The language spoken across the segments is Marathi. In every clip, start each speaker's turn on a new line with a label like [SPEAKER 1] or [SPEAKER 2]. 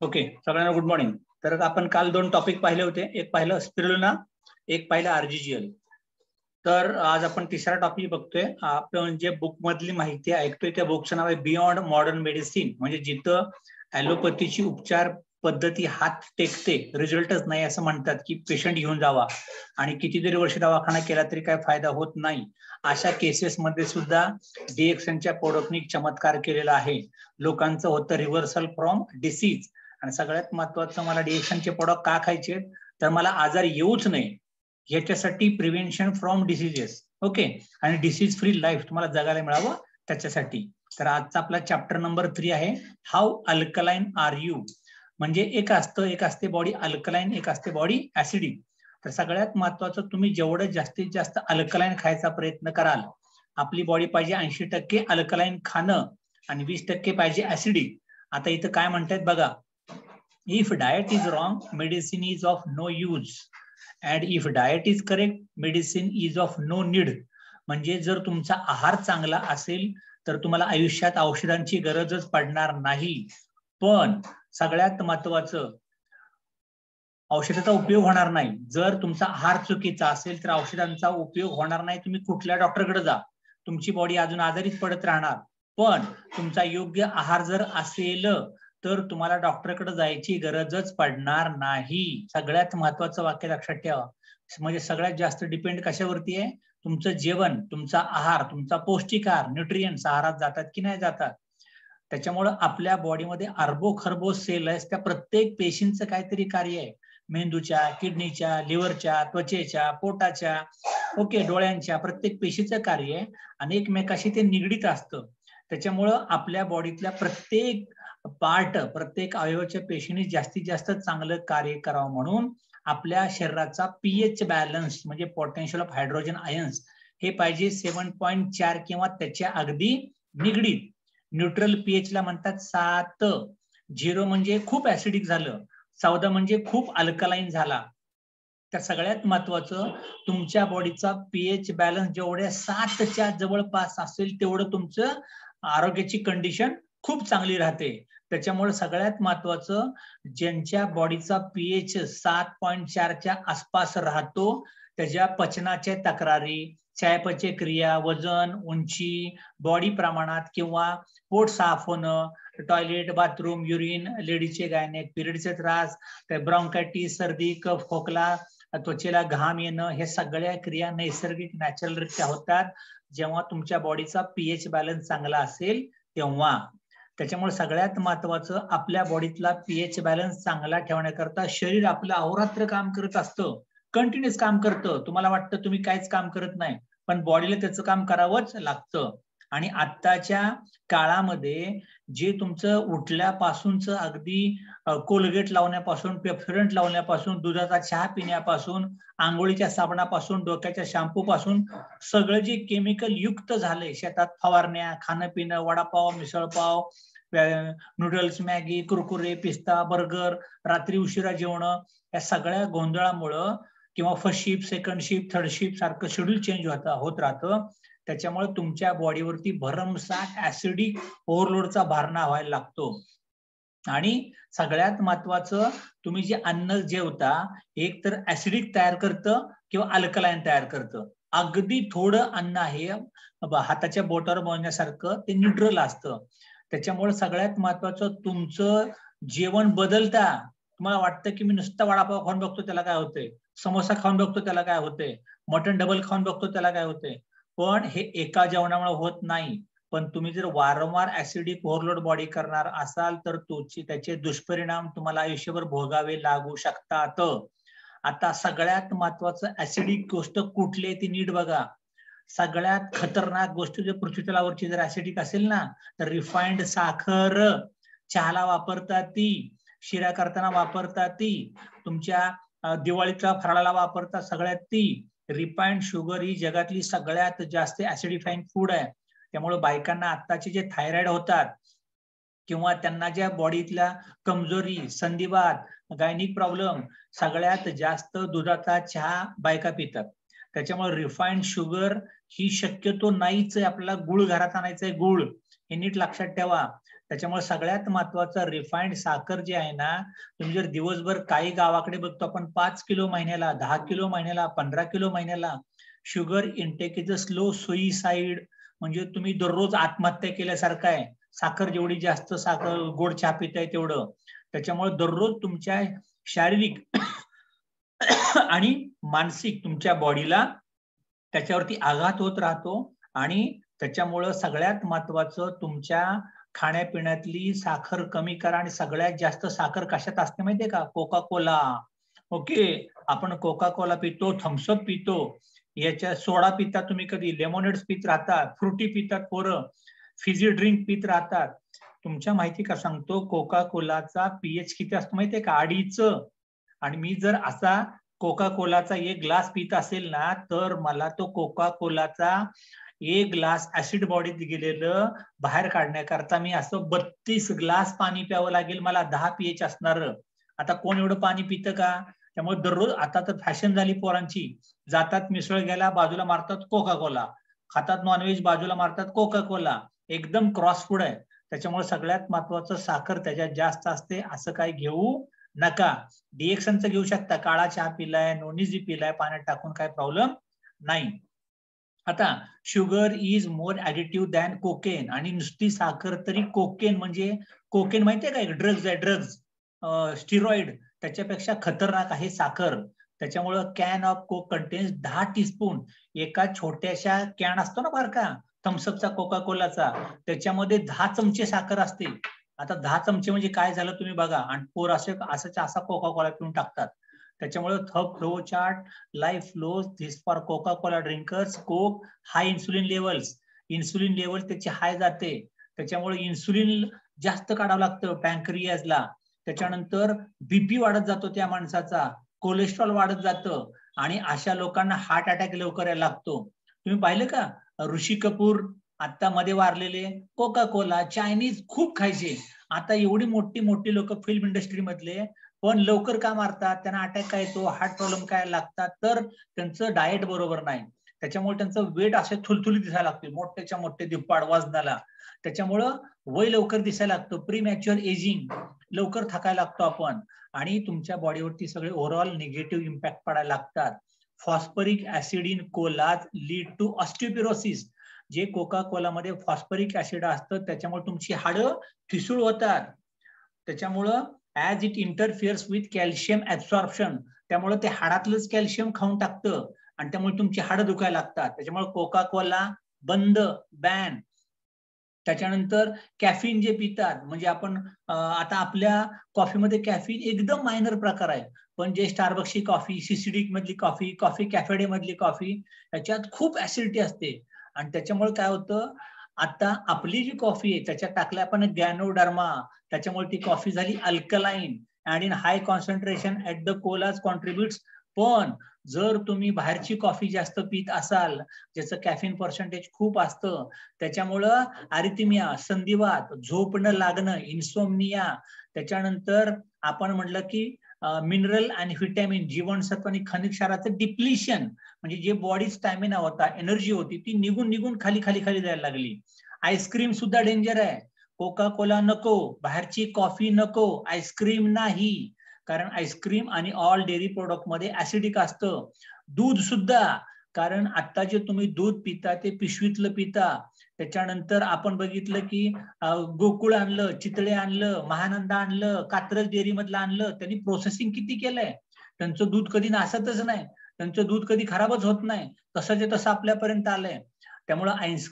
[SPEAKER 1] ओके, सगळ्यांना गुड मॉर्निंग. तर आपण काल दोन टॉपिक पाहिले होते, एक पाहिलं स्पिरुलिना, एक पाहिलं आरजीजीएल. तर आज आपण तिसरा टॉपिक बघतोय. आपण जे बुक मधली माहिती ऐकतोय त्या बुकचं नाव आहे बियॉन्ड मॉडर्न मेडिसिन, म्हणजे जिथं ॲलोपॅथीची उपचार पद्धती हात टेकते, रिझल्टच नाही असं म्हणतात की पेशंट घेऊन जावा आणि कितीतरी वर्ष दवाखाना केला तरी काय फायदा होत नाही. अशा केसेस मध्ये सुद्धा डीएक्सनच्या प्रोडक्टनी चमत्कार केलेला आहे. लोकांचं होतं रिव्हर्सल फ्रॉम डिसीज. आणि सगळ्यात महत्वाचं, मला डीएक्सनचे प्रोडक्ट का खायचे तर मला आजार येऊच नये याच्यासाठी, प्रिव्हेन्शन फ्रॉम डिसीजेस. ओके, आणि डिसीज फ्री लाईफ तुम्हाला जगायला मिळावं त्याच्यासाठी. तर आजचा आपला चॅप्टर नंबर 3 आहे हाऊ अल्कलाइन आर यू. म्हणजे एक असते बॉडी अल्कलाइन, एक असते बॉडी ऍसिडिक. तर सगळ्यात महत्वाचं, तुम्ही जेवढं जास्तीत जास्त अल्कलाइन खायचा प्रयत्न कराल, आपली बॉडी पाहिजे 80% अल्कलाइन खाणं आणि 20% पाहिजे ऍसिडिक. आता इथं काय म्हणतात बघा, if diet is wrong medicine is of no use and if diet is correct medicine is of no need. म्हणजे जर तुमचा आहार चांगला असेल तर तुम्हाला आयुष्यात औषधांची गरजच पडणार नाही. पण सगळ्यात महत्वाचं, औषधाचा उपयोग होणार नाही. जर तुमचा आहार चुकीचा असेल तर औषधांचा उपयोग होणार नाही. तुम्ही कुठल्या डॉक्टरकडे जा, तुमची बॉडी अजून आजारीच पडत राहणार. पण तुमचा योग्य आहार जर असेल तर तुम्हाला डॉक्टरकडे जायची गरजच पडणार नाही. सगळ्यात महत्वाचं वाक्य लक्षात ठेवा. म्हणजे सगळ्यात जास्त डिपेंड कशावरती आहे, तुमचं जेवण, तुमचा आहार, तुमचा पौष्टिक आहार, न्यूट्रियन्स आहारात जातात की नाही जातात. त्याच्यामुळं आपल्या बॉडीमध्ये अरबो खरबो सेल आहे, त्या प्रत्येक पेशींचं काहीतरी कार्य आहे. मेंदूच्या, किडनीच्या, लिव्हरच्या, त्वचेच्या, पोटाच्या, ओके, डोळ्यांच्या, प्रत्येक पेशीचं कार्य आहे आणि एकमेकाशी ते निगडीत असतं. त्याच्यामुळं आपल्या बॉडीतल्या प्रत्येक पार्ट, प्रत्येक अवयवाच्या पेशीने जास्तीत जास्त चांगलं कार्य करावं म्हणून आपल्या शरीराचा पीएच बॅलन्स, म्हणजे पोटेन्शियल ऑफ हायड्रोजन आयन्स, हे पाहिजे 7.4 किंवा त्याच्या अगदी निगडीत. न्यूट्रल पीएच ला म्हणतात 7. 0 म्हणजे खूप ऍसिडिक झालं, 14 म्हणजे खूप अल्कलाइन झाला. त्या सगळ्यात महत्वाचं, तुमच्या बॉडीचा पीएच बॅलन्स जेवढ्या 7च्या जवळपास असेल तेवढं तुमचं आरोग्याची कंडिशन खूप चांगली राहते. त्याच्यामुळे सगळ्यात महत्वाचं, ज्यांच्या बॉडीचा पीएच 7.4च्या आसपास राहतो त्याच्या पचनाच्या तक्रारी, चयापचय क्रिया, वजन, उंची, बॉडी प्रमाणात किंवा पोट साफ होणं, टॉयलेट, बाथरूम, युरिन, लेडीजचे गायनेक, पिरियडचे त्रास, ब्रॉन्कायटिस, सर्दी, कफ, खोकला, त्वचेला घाम येणं, हे सगळ्या क्रिया नैसर्गिक नॅचरलरित्या होतात जेव्हा तुमच्या बॉडीचा पीएच बॅलन्स चांगला असेल तेव्हा. त्याच्यामुळे सगळ्यात महत्वाचं, आपल्या बॉडीतला पीएच बॅलन्स चांगला ठेवण्याकरता शरीर आपलं अहोरात्र काम करत असतं, कंटिन्युअस काम करतं. तुम्हाला वाटतं तुम्ही काहीच काम करत नाही, पण बॉडीला त्याचं काम करावंच लागतं. आणि आत्ताच्या काळामध्ये जे तुमचं उठल्यापासूनचं, अगदी कोलगेट लावण्यापासून, पेप्सोडंट लावण्यापासून, दुधाचा चहा पिण्यापासून, आंघोळीच्या साबणापासून, डोक्याच्या शॅम्पू पासून, सगळं जे केमिकल युक्त झालंय, शेतात फवारण्या, खाणं पिणं, वडापाव, मिसळपाव, नूडल्स, मॅगी, कुरकुरे, पिस्ता, बर्गर, रात्री उशिरा जेवणं, या सगळ्या गोंधळामुळं किंवा first shift, second shift, third shift सारखं शेड्यूल चेंज होत राहतं. त्याच्यामुळे तुमच्या बॉडीवरती भरमसाठ ऍसिडिक ओव्हरलोडचा भरणा व्हायला लागतो. आणि सगळ्यात महत्वाचं, तुम्ही जे अन्न जेवता, एक तर ऍसिडिक तयार करतं किंवा अल्कलाइन तयार करतं. अगदी थोडं अन्न आहे, हाताच्या बोटावर मोजण्यासारखं, ते न्यूट्रल असतं. त्याच्यामुळे सगळ्यात महत्वाचं, तुमचं जेवण बदलता. तुम्हाला वाटतं की मी नुसता वडापाव खाऊन बघतो त्याला काय होतंय, समोसा खाऊन बघतो त्याला काय होतंय, मटन डबल खाऊन बघतो त्याला काय होतंय, पण हे एका जेवणामुळे होत नाही. पण तुम्ही जर वारंवार ऍसिडिक ओव्हरलोड बॉडी करणार असाल तर त्याचे दुष्परिणाम तुम्हाला आयुष्यभर भोगावे लागू शकतात. आता सगळ्यात महत्वाचं, ऍसिडिक गोष्ट कुठली आहे ती नीट बघा. सगळ्यात खतरनाक गोष्ट जर पृथ्वी तलावरची जर ऍसिडिक असेल ना, तर रिफाइंड साखर. चहाला वापरतात ती, शिरा करताना वापरतात ती, तुमच्या दिवाळीच्या फराळाला वापरतात सगळ्यात ती. रिफाइंड शुगर ही जगातली सगळ्यात जास्त ऍसिडिफाईंग फूड आहे. त्यामुळे बायकांना आत्ताचे जे थायरॉइड होतात किंवा त्यांना ज्या बॉडीतल्या कमजोरी, संधिवात, गायनिक प्रॉब्लेम, सगळ्यात जास्त दुधाचा चहा बायका पितात. त्याच्यामुळे रिफाइंड शुगर ही शक्यतो नाहीच आहे. आपल्याला गुळ घरात आणायचा आहे, गुळ, हे नीट लक्षात ठेवा. त्याच्यामुळे सगळ्यात महत्वाचं रिफाइंड साखर जे आहे ना, तुम्ही जर दिवसभर काही गावाकडे बघतो आपण 5 किलो महिन्याला, 10 किलो महिन्याला, 15 किलो महिन्याला, sugar intake is a slow suicide, म्हणजे तुम्ही दररोज आत्महत्या केल्यासारखं आहे. साखर जेवढी जास्त साखर गोड चहा पिताय तेवढं. त्याच्यामुळे दररोज तुमच्या शारीरिक आणि मानसिक तुमच्या बॉडीला त्याच्यावरती आघात होत राहतो. आणि त्याच्यामुळं सगळ्यात महत्वाचं तुमच्या खाण्यापिण्यातली साखर कमी करा. आणि सगळ्यात जास्त साखर कशात असते माहितीये का? Coca Cola. ओके, आपण कोका कोला पितो, थम्सअप पितो, याच्या सोडा पितात तुम्ही, कधी लेमोनेड्स पित राहतात, फ्रुटी पितात पोरं, फिजी ड्रिंक पित राहतात. तुमच्या माहिती का सांगतो, कोका कोलाचा पीएच किती असतो माहितीये का? 2.5. आणि मी जर असा कोका कोलाचा एक ग्लास पित असेल ना, तर मला तो कोका कोलाचा एक ग्लास ऍसिड बॉडीत गेलेलं बाहेर काढण्याकरता मी असं 32 ग्लास पाणी प्यावं लागेल मला, 10 पीएच असणार. आता कोण एवढं पाणी पितं का? त्यामुळे दररोज आता तर फॅशन झाली पोरांची, जातात मिसळ घ्यायला, बाजूला मारतात कोका कोला, खातात नॉनव्हेज, बाजूला मारतात कोका कोला. एकदम क्रॉस फूड आहे. त्याच्यामुळे सगळ्यात महत्वाचं साखर त्याच्यात जास्त असते, असं काय घेऊ नका. डीएक्सनचं घेऊ शकता, काळा चहा पिलाय, नोनीजी पिलाय, पाण्यात टाकून काय प्रॉब्लेम नाही. आता sugar is more additive than cocaine. आणि नुसती साखर तरी, कोकेन म्हणजे कोकेन माहितीये का? एक ड्रग्ज आहे, ड्रग्ज, स्टिरॉइड, त्याच्यापेक्षा खतरनाक आहे साखर. त्याच्यामुळं can of coke contains 10 teaspoon. एका छोट्याशा कॅन असतो ना बारका थम्सअपचा, कोका कोलाचा, त्याच्यामध्ये 10 चमचे साखर असते. आता 10 चमचे म्हणजे काय झालं तुम्ही बघा. आणि पोर असा कोका कोला पिऊन टाकतात. त्याच्यामुळे flow chart, life flows this for Coca Cola drinkers. Coke high insulin levels, insulin level त्याची हाय जाते. त्याच्यामुळे इन्सुलिन जास्त काढावं लागतं पॅनक्रियाजला. त्याच्यानंतर बीपी वाढत जातो त्या माणसाचा, कोलेस्ट्रॉल वाढत जातं, आणि अशा लोकांना हार्ट अटॅक लवकर यायला लागतो. तुम्ही पाहिलं का ऋषी कपूर आता मध्ये वारलेले? कोका कोला, चायनीज खूप खायचे. आता एवढी मोठी मोठी लोक फिल्म इंडस्ट्री मधले, पण लवकर का मारतात? त्यांना अटॅक काय येतो, हार्ट प्रॉब्लेम काय लागतात? तर त्यांचं डाएट बरोबर नाही. त्याच्यामुळे त्यांचं वेट असे थुलथुली दिसायला लागते, मोठ्याच्या मोठे दिप्पाड वजनाला. त्याच्यामुळं वय लवकर दिसायला लागतं, प्रीमॅच्युअर एजिंग, लवकर थकायला लागतो आपण. आणि तुमच्या बॉडीवरती सगळे ओव्हरऑल निगेटिव्ह इम्पॅक्ट पडायला लागतात. Phosphoric acid in colas lead to osteoporosis. जे कोका कोलामध्ये फॉस्फरिक ऍसिड असतं त्याच्यामुळे तुमची हाडं ठिसूळ होतात. त्याच्यामुळं as it interferes with calcium absorption, त्यामुळे ते हाडातलंच कॅल्शियम खाऊन टाकतं आणि त्यामुळे तुमची हाडं दुखायला लागतात. त्याच्यामुळे कोका कोला बंद, बॅन. त्याच्यानंतर कॅफिन जे पितात, म्हणजे आपण आता आपल्या कॉफीमध्ये कॅफिन एकदम मायनर प्रकार आहे, पण जे स्टारबक्सची कॉफी, सिसिडिक मधली कॉफी, कॉफी कॅफेडे मधली कॉफी, याच्यात खूप ऍसिडिटी असते. आणि त्याच्यामुळे काय होतं, आता आपली जी कॉफी आहे त्याच्यात टाकल्या आपण गॅनोडर्मा, त्याच्यामुळे ती कॉफी झाली alkaline and in high concentration at the collage contributes. पण जर तुम्ही बाहेरची कॉफी जास्त पित असाल, ज्याचं कॅफिन पर्सेंटेज खूप असतं, त्याच्यामुळं अरिथमिया, संधिवात, झोप न लागणं, इन्सोमनिया, त्याच्यानंतर आपण म्हटलं की मिनरल आणि व्हिटॅमिन, जीवनसत्व आणि खनिज क्षाराचं डिप्लिशन, म्हणजे जे बॉडी स्टॅमिना होता, एनर्जी होती, ती निघून निघून खाली खाली खाली जायला लागली. आईस्क्रीम सुद्धा डेंजर आहे. कोका कोला नको, बाहेरची कॉफी नको, आईस्क्रीम नाही, कारण आईस्क्रीम आणि ऑल डेअरी प्रोडक्ट मध्ये ऍसिडिक असतं. दूध सुद्धा, कारण आता जे तुम्ही दूध पिता ते पिशवीतलं पिता. त्याच्यानंतर आपण बघितलं की गोकुळ आणलं, चितळे आणलं, महानंदा आणलं, कात्रज डेअरी मधलं आणलं, त्यांनी प्रोसेसिंग किती केलंय. त्यांचं दूध कधी नासतच नाही, त्यांचं दूध कधी खराबच होत नाही, तसंच तसं आपल्यापर्यंत आलंय. त्यामुळे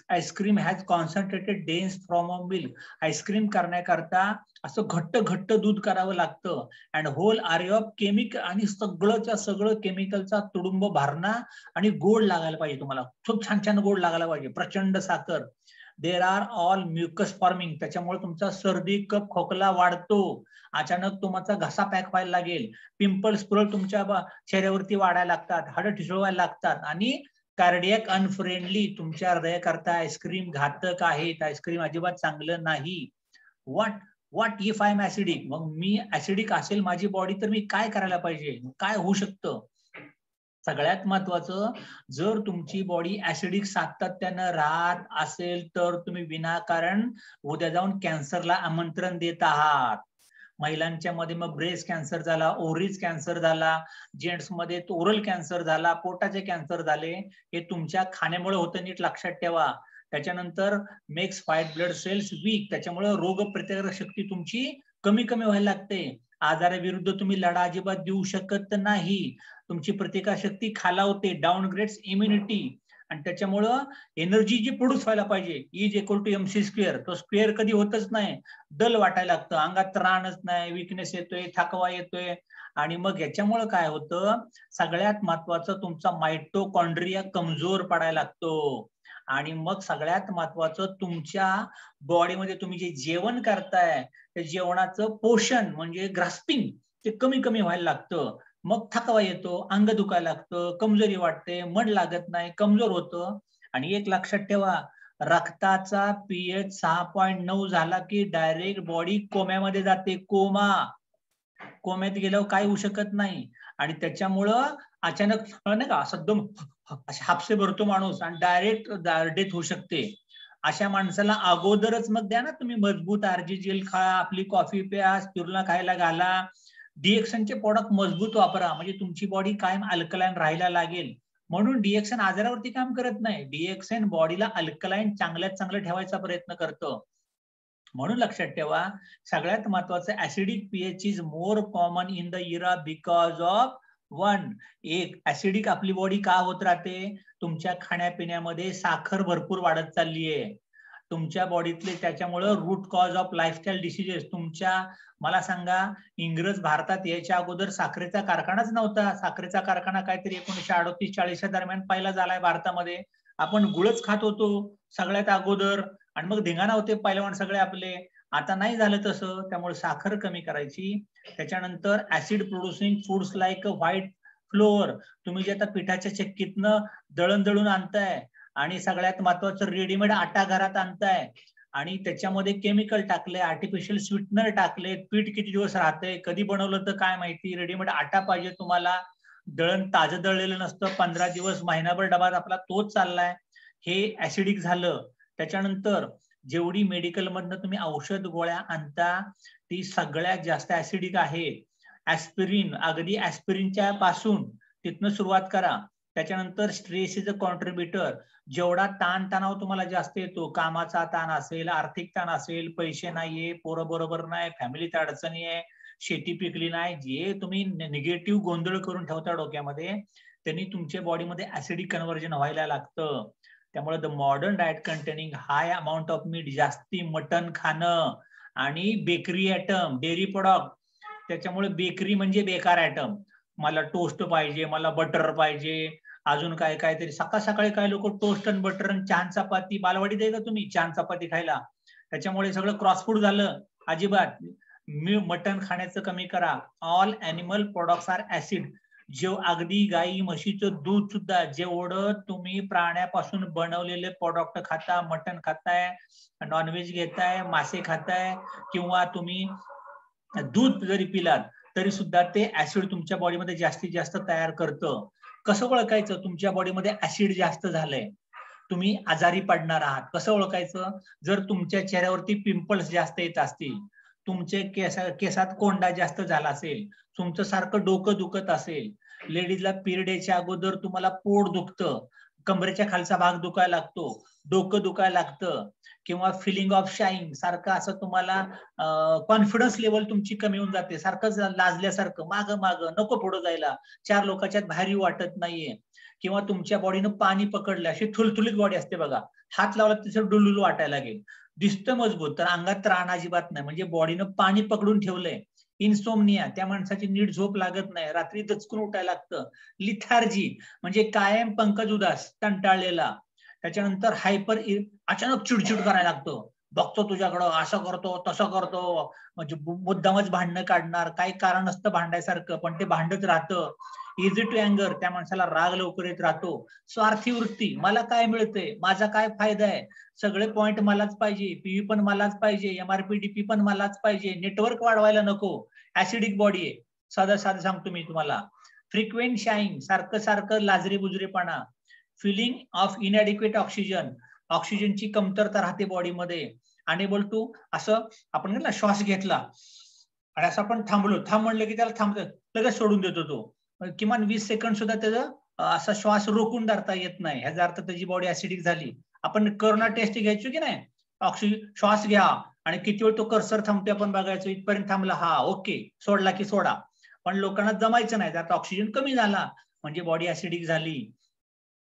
[SPEAKER 1] ice cream has concentrated dense from milk. Ice cream करण्याकरता असं घट्ट घट्ट दूध करावं लागतं. And whole array of chemical, आणि सगळंच्या सगळं केमिकलचा तुडुंब भरणा, आणि गोड लागायला पाहिजे तुम्हाला, खूप छान छान गोड लागायला पाहिजे, प्रचंड साखर. There are all mucus forming, त्याच्यामुळे तुमचा सर्दी, कफ, खोकला वाढतो. अचानक तुमचा घसा पॅक व्हायला लागेल, पिंपल्स पुरळ तुमच्या चेहऱ्यावरती वाढायला लागतात, हाडं ठिसूळवायला लागतात, आणि कार्डियक अनफ्रेंडली, तुमच्या हृदयाकरता आईस्क्रीम घातक आहेत, आईस्क्रीम अजिबात चांगलं नाही. What if I am acidic, मग मी ऍसिडिक असेल माझी बॉडी, तर मी काय करायला पाहिजे, काय होऊ शकतं? सगळ्यात महत्वाचं, जर तुमची बॉडी ऍसिडिक सातत्यानं राहत असेल तर तुम्ही विनाकारण उद्या जाऊन कॅन्सरला आमंत्रण देत आहात. महिलांच्या मध्ये मग ब्रेस्ट कॅन्सर झाला, ओव्हरीज कॅन्सर झाला, जेंट्स मध्ये ओरल कॅन्सर झाला, पोटाचे कॅन्सर झाले. हे तुमच्या खाण्यामुळे होतं, नीट लक्षात ठेवा. त्याच्यानंतर makes white blood cells weak, त्याच्यामुळे रोग प्रतिकारक शक्ती तुमची कमी कमी व्हायला लागते. आजाराविरुद्ध तुम्ही लढा अजिबात देऊ शकत नाही. तुमची प्रतिकारशक्ती खालावते, डाऊनग्रेड्स इम्युनिटी. आणि त्याच्यामुळं एनर्जी जी प्रोड्यूस व्हायला पाहिजे is equal to MC square, तो स्क्वेअर कधी होतच नाही. डल वाटायला लागतं, अंगात त्राणच नाही, विकनेस येतोय, थकवा येतोय. आणि मग याच्यामुळं काय होतं, सगळ्यात महत्वाचं तुमचा मायटोकॉन्ड्रिया कमजोर पडायला लागतो. आणि मग सगळ्यात महत्वाचं तुमच्या बॉडीमध्ये तुम्ही जे जेवण करताय त्या जेवणाचं पोषण म्हणजे ग्रास्पिंग ते कमी कमी व्हायला लागतं. मग थकवा येतो, अंग दुखायला लागतं, कमजोरी वाटते, मन लागत नाही, कमजोर होतं. आणि एक लक्षात ठेवा, रक्ताचा pH 6.9 झाला की डायरेक्ट बॉडी कोम्यामध्ये जाते. कोम्यात गेल्यावर काय होऊ शकत नाही. आणि त्याच्यामुळं अचानक नाही का असं एकदम हापसे भरतो माणूस आणि डायरेक्ट डेथ होऊ शकते. अशा माणसाला अगोदरच मग द्या ना तुम्ही मजबूत RGGL खा, आपली कॉफी प्या, स्पिरुलिना खायला घाला, डिएक्सनचे प्रोडक्ट मजबूत वापरा, म्हणजे तुमची बॉडी कायम अल्कलाईन राहायला लागेल. म्हणून डिएक्सन आजारावरती काम करत नाही, डिएक्सन बॉडीला अल्कलाईन चांगल्यात चांगलं ठेवायचा प्रयत्न करतं. म्हणून लक्षात ठेवा, सगळ्यात महत्वाचं acidic pH is more common in the era because of one. एक ऍसिडिक आपली बॉडी का होत राहते, तुमच्या खाण्यापिण्यामध्ये साखर भरपूर वाढत चालली आहे तुमच्या बॉडीतले. त्याच्यामुळे root cause of lifestyle diseases तुमच्या, मला सांगा, इंग्रज भारतात यायच्या अगोदर साखरेचा कारखानाच नव्हता. साखरेचा कारखाना काहीतरी 1938-40 दरम्यान पहिला झालाय भारतामध्ये. आपण गुळच खात होतो सगळ्यात अगोदर, आणि मग धिंगाणा होते पहिलवान सगळे आपले. आता नाही झालं तसं, त्यामुळे साखर कमी करायची. त्याच्यानंतर acid producing foods like white flour, तुम्ही जे आता पिठाच्या चक्कीतनं दळण दळून आणताय आणि सगळ्यात महत्वाचं रेडीमेड आटा घरात आणताय आणि त्याच्यामध्ये केमिकल टाकले, आर्टिफिशियल स्वीटनर टाकले, पीठ किती दिवस राहते, कधी बनवलं तर काय माहिती. रेडीमेड आटा पाहिजे तुम्हाला, दळण ताजं दळलेलं नसतं, 15 दिवस महिनाभर डबा आपला तोच चाललाय. हे ऍसिडिक झालं. त्याच्यानंतर जेवढी मेडिकल मधनं तुम्ही औषध गोळ्या आणता ती सगळ्यात जास्त ऍसिडिक आहे. ऍस्पिरिन, अगदी ऍस्पिरिनच्या पासून तिथनं सुरुवात करा. त्याच्यानंतर स्ट्रेस इज अ कॉन्ट्रीब्युटर. जेवढा ताणतणाव तुम्हाला जास्त येतो, कामाचा ताण असेल, आर्थिक ताण असेल, पैसे नाहीये, पोरं बरोबर नाही, फॅमिलीत अडचणी आहे, शेती पिकली नाही, जे तुम्ही निगेटिव्ह गोंधळ करून ठेवता डोक्यामध्ये, त्यांनी तुमच्या बॉडीमध्ये ऍसिडिक कन्व्हर्जन व्हायला लागतं. त्यामुळे the modern diet containing high amount of मीठ, जास्ती मटन खाणं आणि बेकरी आयटम, डेअरी प्रोडक्ट. त्याच्यामुळे बेकरी म्हणजे बेकार आयटम. मला टोस्ट पाहिजे, मला बटर पाहिजे, अजून काय काहीतरी. सकाळ सकाळी काय लोक टोस्ट आणि बटर आणि छान चपाती, बालवाडी दे का तुम्ही छान चपाती खायला. त्याच्यामुळे सगळं क्रॉस फूड झालं. अजिबात मटन खाण्याचं कमी करा. All animal products are acid. जे अगदी गाई म्हशीचं दूध सुद्धा, जेवढं तुम्ही प्राण्यापासून बनवलेले प्रोडक्ट खाता, मटन खाताय, नॉनव्हेज घेताय, मासे खाताय किंवा तुम्ही दूध जरी पिलात तरी सुद्धा ते ऍसिड तुमच्या बॉडीमध्ये जास्तीत जास्त तयार करतं. कसं ओळखायचं तुमच्या बॉडीमध्ये ऍसिड जास्त झालंय, तुम्ही आजारी पडणार आहात? कसं ओळखायचं? जर तुमच्या चेहऱ्यावरती पिंपल्स जास्त येत असतील, तुमचे केसात कोंडा जास्त झाला असेल, तुमचं सारखं डोकं दुखत असेल, लेडीजला पिरियड यायच्या अगोदर तुम्हाला पोट दुखतं, कमरेच्या खालचा भाग दुखायला लागतो, डोकं दुखायला लागतं, किंवा फिलिंग ऑफ शाईन, सारखं असं तुम्हाला कॉन्फिडन्स लेवल तुमची कमी होऊन जाते, सारखं लाजल्यासारखं, माग माग, नको पुढे जायला, चार लोकांच्यात बाहेर वाटत नाहीये, किंवा तुमच्या बॉडीनं पाणी पकडलं, अशी थुलथुलीत बॉडी असते बघा, हात लावला तिचं डुलुलू वाटायला लागेल, दिसतं मजबूत तर अंगात त्राण अजिबात नाही, म्हणजे बॉडीनं पाणी पकडून ठेवलंय. इन्सोमनिया, त्या माणसाची नीट झोप लागत नाही, रात्री दचकून उठायला लागतं. लिथार्जी म्हणजे कायम पंकज उदास, कंटाळलेला. त्याच्यानंतर हायपर, अचानक चिडचिड करायला लागतं, बघतो तुझ्याकडं, असं करतो तसं करतो, म्हणजे मुद्दामच भांडणं काढणार, काही कारण नसतं भांडायसारखं पण ते भांडत राहतं. इझी टू अँगर, त्या माणसाला राग लवकर येत राहतो. स्वार्थी वृत्ती, मला काय मिळतंय, माझा काय फायदा आहे, सगळे पॉइंट मलाच पाहिजे, पीव्ही पण मलाच पाहिजे, MRP DP पण मलाच पाहिजे, नेटवर्क वाढवायला नको. ऍसिडिक बॉडी आहे, साधं सांगतो मी तुम्हाला. फ्रिक्वेंट शाईन, सारखं सारखं लाजरी बुजरीपणा, फिलिंग ऑफ इनएडिक्वेट ऑक्सिजन, ऑक्सिजनची कमतरता राहते बॉडीमध्ये, अनेबल टू, असं आपण ना श्वास घेतला आणि असं आपण थांबलो, थांब म्हणलं की त्याला थांबत लगेच सोडून देतो तो, किमान 20 सेकंड सुद्धा त्याचं असा श्वास रोखून धरता येत नाही, ह्याचा अर्थ त्याची बॉडी ऍसिडिक झाली. आपण कोरोना टेस्ट घ्यायचो की नाही, ऑक्सिजन श्वास घ्या आणि किती वेळ तो कर्सर थांबते आपण बघायचो, इथपर्यंत थांबला, हा ओके, सोडला की सोडा. पण लोकांना जमायचं नाही, आता ऑक्सिजन कमी झाला म्हणजे बॉडी ऍसिडिक झाली.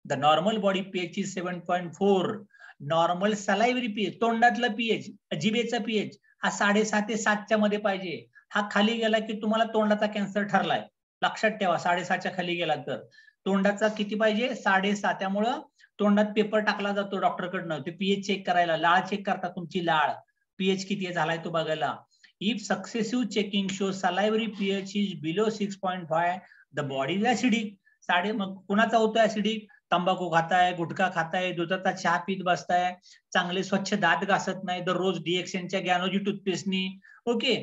[SPEAKER 1] The normal body pH is 7.4. Normal salivary pH, तोंडातला पीएच, जिभेचा पीएच हा 6.5 ते 7च्या मध्ये पाहिजे. हा खाली गेला की तुम्हाला तोंडाचा कॅन्सर ठरलाय, लक्षात ठेवा. 6.5च्या खाली गेला तर तोंडाचा किती पाहिजे, 6.5. त्यामुळं तोंडात पेपर टाकला जातो डॉक्टरकडनं, ते पीएच चेक करायला, लाळ चेक करतात तुमची लाळ, पीएच किती झालाय तो बघायला. If successive checking show salivary pH is below 6.5, the body is acidic. मग कुणाचा होतो ऍसिडिक, तंबाखू खाताय, गुटखा खाताय, दुधाचा चहा पीत बसताय, चांगले स्वच्छ दात घासत नाही दररोज डीएक्सएनच्या गॅनोजी टूथपेस्टनी, ओके,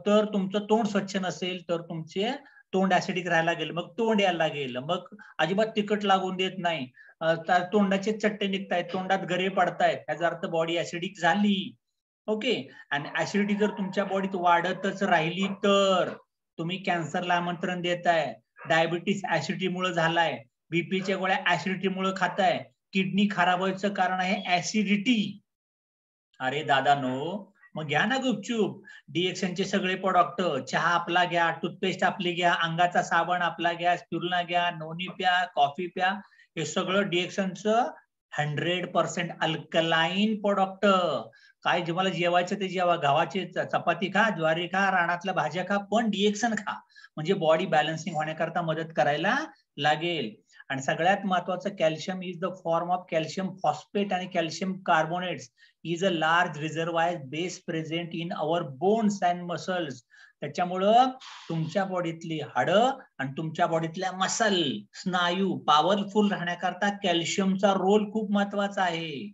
[SPEAKER 1] तर तुमचं तोंड स्वच्छ नसेल तर तुमचे तोंड ऍसिडिक राहायला गेलं, मग तोंड यायला गेलं, मग अजिबात तिखट लागून देत नाही, तोंडाचे चट्टे निघतायत, तोंडात गरे पडतायत, याचा अर्थ बॉडी ऍसिडिक झाली. ओके, आणि ऍसिडिटी जर तुमच्या बॉडीत वाढतच राहिली तर तुम्ही कॅन्सरला आमंत्रण देताय, डायबिटीस ऍसिडिटीमुळे झालाय, बीपीच्या गोळ्या ऍसिडिटीमुळे खाताय, किडनी खराब व्हायचं कारण आहे ऍसिडिटी. अरे दादा नो, मग घ्या ना गुपचूप डीएक्सएनचे सगळे प्रोडक्ट, चहा आपला घ्या, टूथपेस्ट आपली घ्या, अंगाचा साबण आपला घ्या, स्पिरुलिना घ्या, नोनी प्या, कॉफी प्या, हे सगळं डीएक्सएनचं 100% अल्कलाइन प्रोडक्ट. काय तुम्हाला जेवायचं ते जेवा, गव्हाची चपाती खा, ज्वारी खा, रानातल्या भाज्या खा, पण डीएक्सन खा, म्हणजे बॉडी बॅलन्सिंग होण्याकरता मदत करायला लागेल. आणि सगळ्यात महत्वाचं, calcium is the form of calcium phosphate आणि calcium carbonates is a large reservoir base present in our bones and muscles. त्याच्यामुळं तुमच्या बॉडीतली हाडं आणि तुमच्या बॉडीतल्या मसल, स्नायू पॉवरफुल राहण्याकरता कॅल्शियमचा रोल खूप महत्वाचा आहे.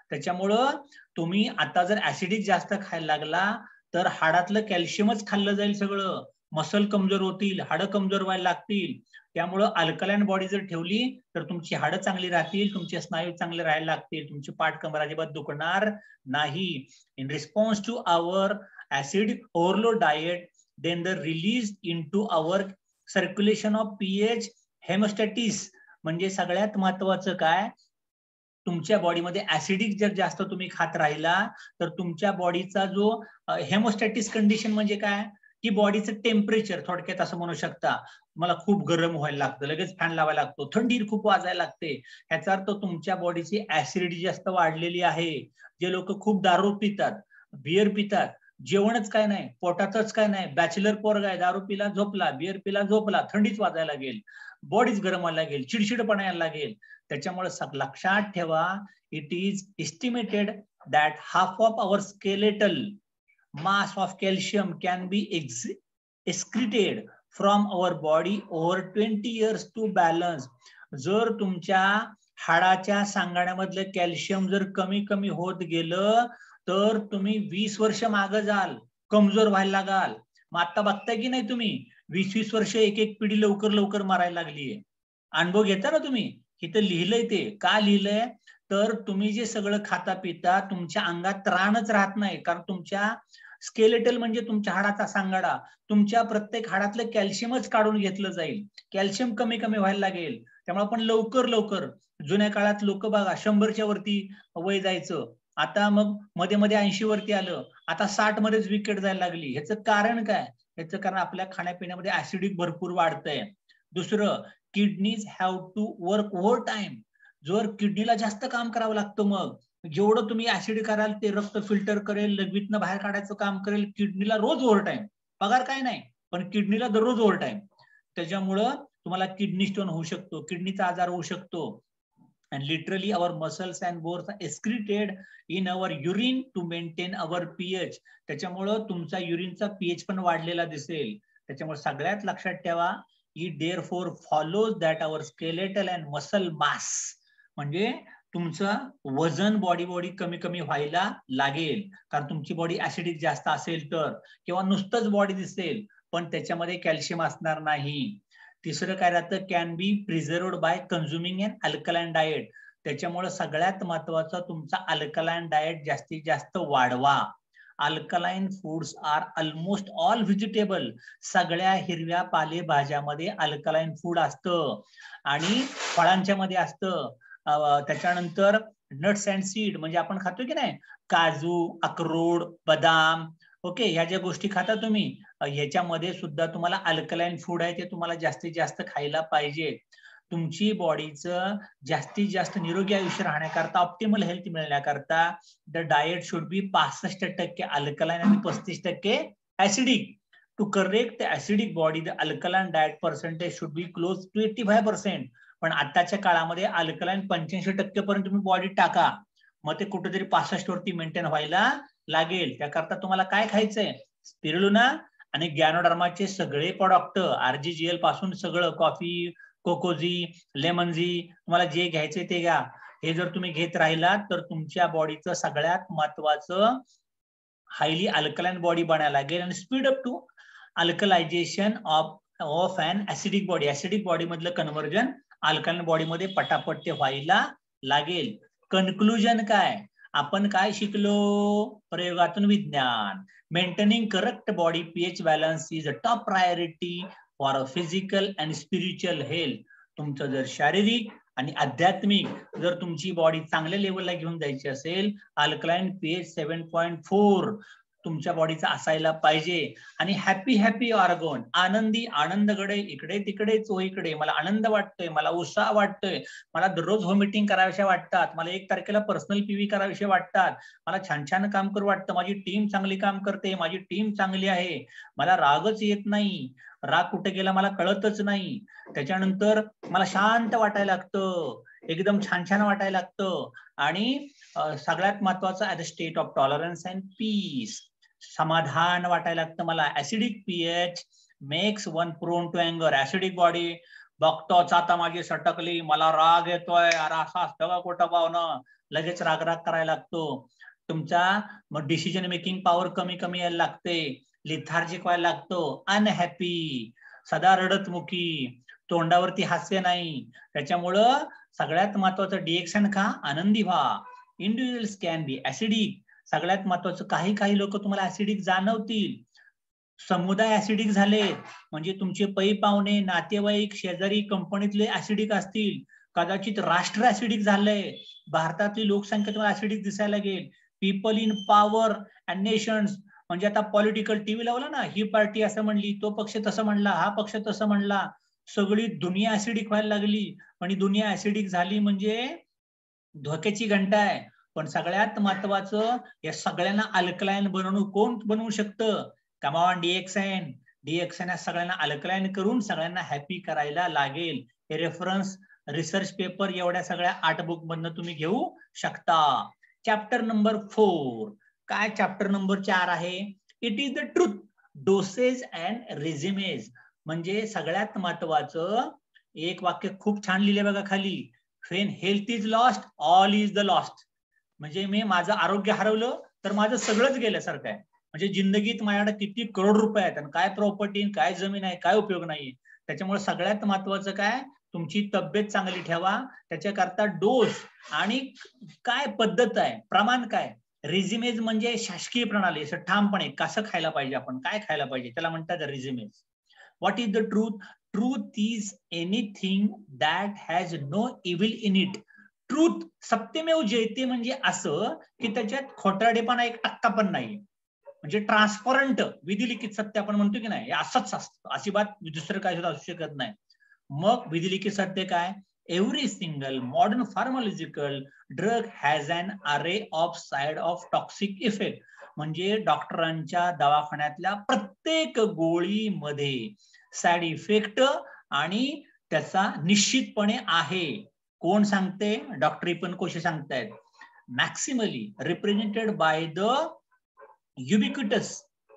[SPEAKER 1] त्याच्यामुळं तुम्ही आता जर ऍसिडिक जास्त खायला लागला तर हाडातलं कॅल्शियमच खाल्लं जाईल सगळं, मसल कमजोर होतील, हाडं कमजोर व्हायला लागतील. त्यामुळं अल्कलाइन बॉडी जर ठेवली तर तुमची हाडं चांगली राहतील, तुमचे स्नायू चांगले राहायला लागतील, तुमची पाठ कंबर अजिबात दुखणार नाही. In response to our acid overload diet, then the release into our circulation of pH hemostasis. म्हणजे सगळ्यात महत्वाचं काय, तुमच्या बॉडीमध्ये ऍसिडिक जर जास्त तुम्ही खात राहिला तर तुमच्या बॉडीचा जो हेमोस्टॅटिस कंडिशन म्हणजे काय, की बॉडीचं टेम्परेचर, थोडक्यात असं म्हणू शकता, मला खूप गरम व्हायला लागतं, लगेच फॅन लावायला लागतो, थंडी खूप वाजायला लागते, ह्याचा अर्थ तुमच्या बॉडीची ऍसिडिटी जास्त वाढलेली आहे. जे लोक खूप दारू पितात, बियर पितात, जेवणच काय नाही, पोटातच काय नाही, बॅचलर पोरगा आहे, दारू पिला झोपला, बियर पिला झोपला, थंडीच वाजायला लागेल, बॉडीच गरम व्हायला लागेल, चिडचिडपणा यायला लागेल. त्याच्यामुळे लक्षात ठेवा, it is estimated that half of our skeletal mass of calcium can be excreted from our body over 20 years to balance. जर तुमच्या हाडाच्या सांगाड्यामधलं कॅल्शियम जर कमी कमी होत गेलं तर तुम्ही 20 वर्ष मागे जाल, कमजोर व्हायला लागाल. मग आता बघताय की नाही तुम्ही, 20-20 वर्ष एक एक पिढी लवकर लवकर मारायला लागलीये. अनुभव घेता ना तुम्ही, इथं लिहिलंय, ते का लिहिलंय तर तुम्ही जे सगळं खाता पिता तुमच्या अंगात त्राणच राहत नाही, कारण तुमच्या स्केलेटल म्हणजे तुमच्या हाडाचा सांगाडा, तुमच्या प्रत्येक हाडातलं कॅल्शियमच काढून घेतलं जाईल, कॅल्शियम कमी कमी व्हायला लागेल. त्यामुळे आपण लवकर लवकर, जुन्या काळात लोक बघा 100च्या वरती वय जायचं, आता मग मध्ये मध्ये 80 वरती आलं, आता 60 मध्येच विकेट जायला लागली. ह्याचं कारण काय, ह्याचं कारण आपल्या खाण्यापिण्यामध्ये ऍसिडिक भरपूर वाढतंय. दुसरं, kidneys have to work overtime. जर किडनीला जास्त काम करावं लागतं, मग जेवढं तुम्ही ऍसिड कराल ते रक्त फिल्टर करेल, लघवीतनं बाहेर काढायचं काम करेल, किडनीला रोज ओव्हर टाइम, पगार काय नाही पण किडनीला दररोज ओव्हर टाइम. त्याच्यामुळं तुम्हाला किडनी स्टोन होऊ शकतो, किडनीचा आजार होऊ शकतो. and literally our muscles and bones are excreted in our urine to maintain our pH. त्याच्यामुळं तुमचा युरिनचा pH पण वाढलेला दिसेल. त्याच्यामुळे सगळ्यात लक्षात ठेवा, it therefore follows that our skeletal and muscle mass, म्हणजे तुमचं वजन बॉडी कमी कमी व्हायला लागेल, कारण तुमची बॉडी ऍसिडिक जास्त असेल तर, किंवा नुसतंच बॉडी दिसेल पण त्याच्यामध्ये कॅल्शियम असणार नाही. तिसरं काय राहतं, can be preserved by consuming an alkaline diet. त्याच्यामुळे सगळ्यात महत्वाचं तुमचा अल्कलाइन डाएट जास्तीत जास्त वाढवा. Alkaline foods are almost all vegetable. सगळ्या हिरव्या पालेभाज्यामध्ये अल्कलाइन फूड असतं आणि फळांच्या मध्ये असतं. त्याच्यानंतर नट्स अँड सीड म्हणजे आपण खातो की नाही, काजू, अक्रोड, बदाम, ओके, ह्या ज्या गोष्टी खाता तुम्ही, ह्याच्यामध्ये सुद्धा तुम्हाला अल्कलाइन फूड आहे, ते तुम्हाला जास्तीत जास्त खायला पाहिजे. तुमची बॉडीचं जास्तीत जास्त निरोगी आयुष्य राहण्याकरता, ऑप्टिमल हेल्थ मिळण्याकरता the diet should be 65% alkaline आणि 35% acidic. To correct the acidic body, the alkaline diet percentage should be close to 85%. पण आताच्या काळामध्ये अल्कलाइन 85% पर्यंत तुम्ही बॉडी टाका, मग ते कुठेतरी 65 वरती मेंटेन व्हायला लागेल. त्याकरता तुम्हाला काय खायचंय, स्पिरुलिना आणि गॅनोडर्माचे सगळे प्रोडक्ट, आरजीजीएल पासून सगळं, कॉफी, कोकोजी, लेमनजी, तुम्हाला जे घ्यायचे ते घ्या. हे जर तुम्ही घेत राहिलात तर तुमच्या बॉडीचं सगळ्यात महत्वाचं हायली अल्कलाइन बॉडी बनायला लागेल आणि speed up to alkalization of an acidic body. Acidic body मधलं कन्व्हर्जन अल्कलाइन बॉडी मध्ये पटापट ते व्हायला लागेल. कन्क्लुजन काय, आपण काय शिकलो, प्रयोगातून विज्ञान. Maintaining correct body pH balance is a top priority for a physical and spiritual health. तुमचं जर शारीरिक आणि आध्यात्मिक जर तुमची बॉडी चांगल्या लेवलला घेऊन जायची असेल, अल्कलाइन पीएच 7.4 तुमच्या बॉडीचा असायला पाहिजे. आणि हॅपी हॅपी ऑर्गन, आनंदी आनंदगडे, इकडे तिकडे चोहीकडे, मला आनंद वाटतोय, मला उत्साह वाटतोय, मला दररोज होम मीटिंग कराव्याशा वाटतात, मला 1 तारखेला पर्सनल पीव्ही करावेसे वाटतात, मला छान छान काम करू वाटतं, माझी टीम चांगली काम करते, माझी टीम चांगली आहे, मला रागच येत नाही, राग कुठे गेला मला कळतच नाही. त्याच्यानंतर मला शांत वाटायला लागतं, एकदम छान छान वाटायला लागतं. आणि सगळ्यात महत्वाचं at the state of tolerance and peace, समाधान वाटायला लागतं मला. Acidic pH makes one prone to अँगर. ऍसिडिक बॉडी बघतोच आता माझी सटकली, मला राग येतोय, अरे असं असतं का कुठं पाहुणं, लगेच राग राग करायला लागतो. तुमचा मग डिसिजन मेकिंग पॉवर कमी कमी यायला लागते, लिथार्जिक व्हायला लागतो, अनहॅपी, सदा रडतमुखी, तोंडावरती हास्य नाही. त्याच्यामुळं सगळ्यात महत्वाचं डिएक्शन खा, आनंदी व्हा. Individuals can be acidic. सगळ्यात महत्वाचं, काही काही लोक तुम्हाला ऍसिडिक जाणवतील. समुदाय ऍसिडिक झाले म्हणजे तुमचे पै पाहुणे, नातेवाईक, शेजारी, कंपनीतले ऍसिडिक असतील. कदाचित राष्ट्र ऍसिडिक झालंय, भारतातली लोकसंख्या तुम्हाला ऍसिडिक दिसायला लागेल. People in power and nations, म्हणजे आता पॉलिटिकल टीव्ही लावला ना, ही पार्टी असं म्हणली, तो पक्ष तसं म्हणला, हा पक्ष तसं म्हणला, सगळी दुनिया ऍसिडिक व्हायला लागली. आणि दुनिया ऍसिडिक झाली म्हणजे धोक्याची घंटा आहे. पण सगळ्यात महत्वाचं, या सगळ्यांना अल्कलाइन बनवून कोण बनवू शकतं, कमॉन डीएक्सएन. डीएक्सएन सगळ्यांना अल्कलाइन करून सगळ्यांना हॅपी करायला लागेल. हे रेफरन्स रिसर्च पेपर एवढ्या सगळ्या 8 बुक मधनं तुम्ही घेऊ शकता. चॅप्टर नंबर 4, काय चॅप्टर नंबर 4 आहे, it is the truth, dosage and regimes. म्हणजे सगळ्यात महत्वाचं एक वाक्य खूप छान लिहिले बघा खाली, when health is lost all is the lost. म्हणजे मी माझं आरोग्य हरवलं तर माझं सगळंच गेल्यासारखं आहे. म्हणजे जिंदगीत माझ्याकडे किती करोड रुपये आहेत आणि काय प्रॉपर्टी, काय जमीन आहे, काय उपयोग नाहीये. त्याच्यामुळे सगळ्यात महत्वाचं काय, तुमची तब्येत चांगली ठेवा. त्याच्याकरता डोस आणि काय पद्धत आहे, प्रमाण काय, रेजिमेज म्हणजे शासकीय प्रणाली, असं ठामपणे कसं खायला पाहिजे, आपण काय खायला पाहिजे, त्याला म्हणतात regimes. What is the truth, truth is anything that has no evil in it. Truth, सत्यमेव जयते म्हणजे असं की त्याच्यात खोटारडेपणा 1% पण नाही. म्हणजे ट्रान्सपरंट, विधिलिखित सत्य आपण म्हणतो की नाही, असंच असतं, अशी बात दुसरं काय सुद्धा असू शकत नाही. मग विधिलिखित सत्य काय, every single modern pharmaceutical drug has an array of side of toxic effect. म्हणजे डॉक्टरांच्या दवाखान्यातल्या प्रत्येक गोळीमध्ये साइड इफेक्ट आणि त्याचा निश्चितपणे आहे. कोण सांगते, डॉक्टर पण कोशे सांगतायत. मॅक्सिमली रिप्रेझेंटेड बाय द युबिक्युटस,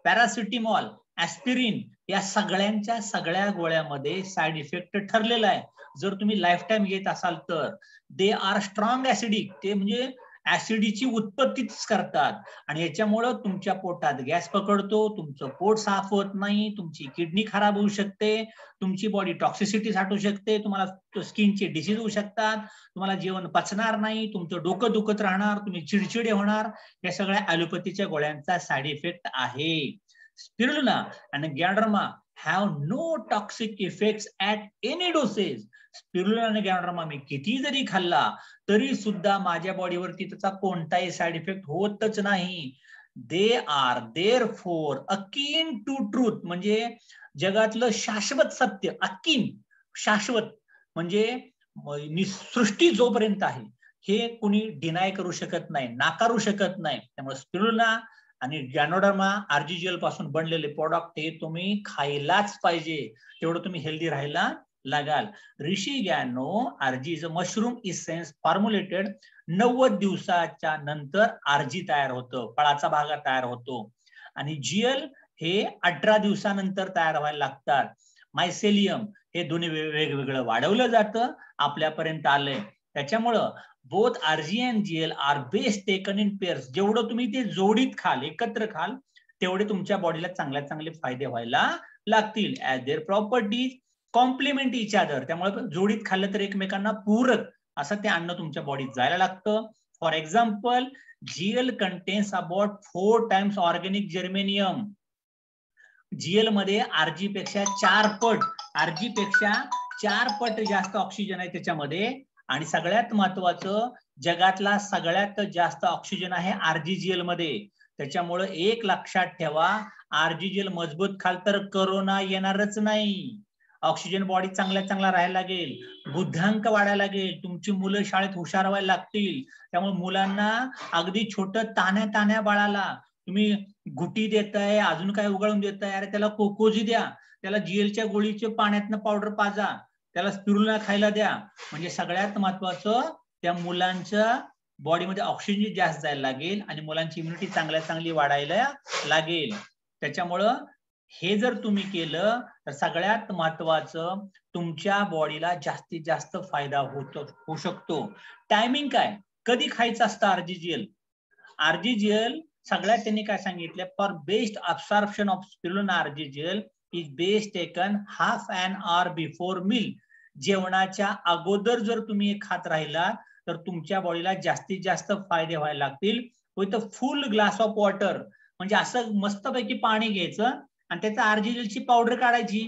[SPEAKER 1] पॅरासिटिमॉल, ऍस्पिरिन, या सगळ्यांच्या सगळ्या गोळ्यामध्ये साइड इफेक्ट ठरलेला आहे. जर तुम्ही लाईफ टाइम घेत असाल तर दे आर स्ट्रॉंग ऍसिडिक, ते म्हणजे ऍसिडची उत्पत्तीच करतात आणि याच्यामुळं तुमच्या पोटात गॅस पकडतो, तुमचं पोट साफ होत नाही, तुमची किडनी खराब होऊ शकते, तुमची बॉडी टॉक्सिसिटी साठवू शकते, तुम्हाला स्किनचे डिसीज होऊ शकतात, तुम्हाला जेवण पचणार नाही, तुमचं डोकं दुखत राहणार, तुम्ही चिडचिडे होणार. या सगळ्या ॲलोपॅथीच्या गोळ्यांचा साईड इफेक्ट आहे. स्पिरुलिना आणि गॅनोडर्मा have no toxic effects at any dosage. Spirulina आणि गॅनोडर्मा मी किती जरी खाल्ला तरी सुद्धा माझ्या बॉडीवरती त्याचा कोणताही साइड इफेक्ट होतच नाही. They are therefore akin to truth, म्हणजे जगातलं शाश्वत सत्य, अकीन शाश्वत म्हणजे सृष्टी जोपर्यंत आहे हे कुणी डिनाय करू शकत नाही, नाकारू शकत नाही. त्यामुळे स्पिरुलिना आणि गॅनोडर्मा आरजीजीएल पासून बनलेले प्रोडक्ट हे तुम्ही खायलाच पाहिजे, तेवढं तुम्ही हेल्दी राहायला लागाल. Reishi Gano RG is a mushroom essence formulated. 90 दिवसाच्या नंतर आरजी तयार होतं, फळाचा भाग तयार होतो. आणि जीएल हे 18 दिवसानंतर तयार व्हायला लागतात. मायसेलियम हे दोन्ही वेगवेगळं वाढवलं जातं, आपल्यापर्यंत आलंय. त्याच्यामुळं both RG and GL are best taken in pairs. जेवढं तुम्ही ते जोडीत खाल, एकत्र खाल, तेवढे तुमच्या बॉडीला चांगले चांगले फायदे व्हायला लागतील. As their properties complement each other. त्यामुळे जोडीत खाल्लं तर एकमेकांना पूरक असं ते अन्न तुमच्या बॉडीत जायला लागतं. For example, GL contains about 4 times organic germanium. GL मध्ये आरजी पेक्षा 4 पट जास्त ऑक्सिजन आहे त्याच्यामध्ये. आणि सगळ्यात महत्वाचं, जगातला सगळ्यात जास्त ऑक्सिजन आहे आरजीजीएल मध्ये. त्याच्यामुळे एक लक्षात ठेवा, आरजीजीएल मजबूत खाल तर कोरोना येणारच नाही. ऑक्सिजन बॉडी चांगला राहायला लागेल, बुद्धांक वाढायला लागेल, तुमची मुलं शाळेत हुशार व्हायला लागतील. त्यामुळे मुलांना अगदी छोटं तान्ह्या बाळाला तुम्ही गुटी देताय, अजून काय उगाळून देताय, अरे त्याला कोकोजी द्या, त्याला जीएलच्या गोळीचे पाण्यातनं पावडर पाजा, त्याला स्पिरुलिना खायला द्या. म्हणजे सगळ्यात महत्वाचं, त्या मुलांच्या बॉडीमध्ये ऑक्सिजन जास्त जायला लागेल आणि मुलांची इम्युनिटी चांगली वाढायला लागेल. त्याच्यामुळं हे जर तुम्ही केलं तर सगळ्यात महत्वाचं, तुमच्या बॉडीला जास्तीत जास्त फायदा होऊ शकतो. टायमिंग काय, कधी खायचं असतं आरजीजीएल? आरजीजीएल सगळ्यात त्यांनी काय सांगितलं, for best absorption of spirulina RGGL is best taken half an hour before meal. जेवणाच्या अगोदर जर तुम्ही खात राहिला तर तुमच्या बॉडीला जास्तीत जास्त फायदे व्हायला लागतील. With a full glass of water. म्हणजे असं मस्तपैकी पाणी घ्यायचं आणि त्याचा आरजीजीएलची पावडर काढायची,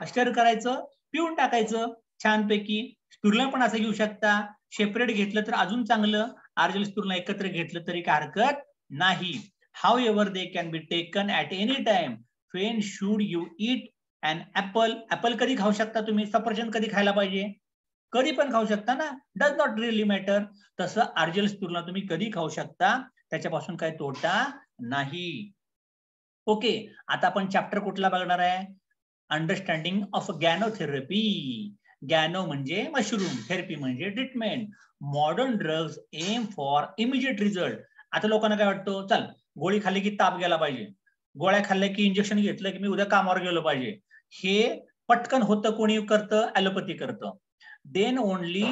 [SPEAKER 1] स्टर करायचं, पिऊन टाकायचं छानपैकी. स्पिरुलिना पण असं घेऊ शकता, सेपरेट घेतलं तर अजून चांगलं, आरजीजीएल स्पिरुलिना एकत्र घेतलं तरी काय हरकत नाही. However, they can be taken at any time. When should you eat an apple? Apple कधी खाऊ शकता तुम्ही? सफरचंद कधी खायला पाहिजे? कधी पण खाऊ शकता ना, डज नॉट रिअली मॅटर. तसं आरजीजीएल स्पिरुलिना तुम्ही कधी खाऊ शकता, त्याच्यापासून काही तोटा नाही. ओके, आता आपण चॅप्टर कुठला बघणार आहे? Understanding of ganotherapy. गॅनो म्हणजे मशरूम, थेरपी म्हणजे treatment. Modern drugs aim for immediate result. आता लोकांना काय वाटतं, चल गोळी खाल्ली की ताप गेला पाहिजे, गोळ्या खाल्ल्या की इंजेक्शन घेतलं की मी उद्या कामावर गेलो पाहिजे. हे पटकन होतं, कोणी करतं? ॲलोपॅथी करतं. Then only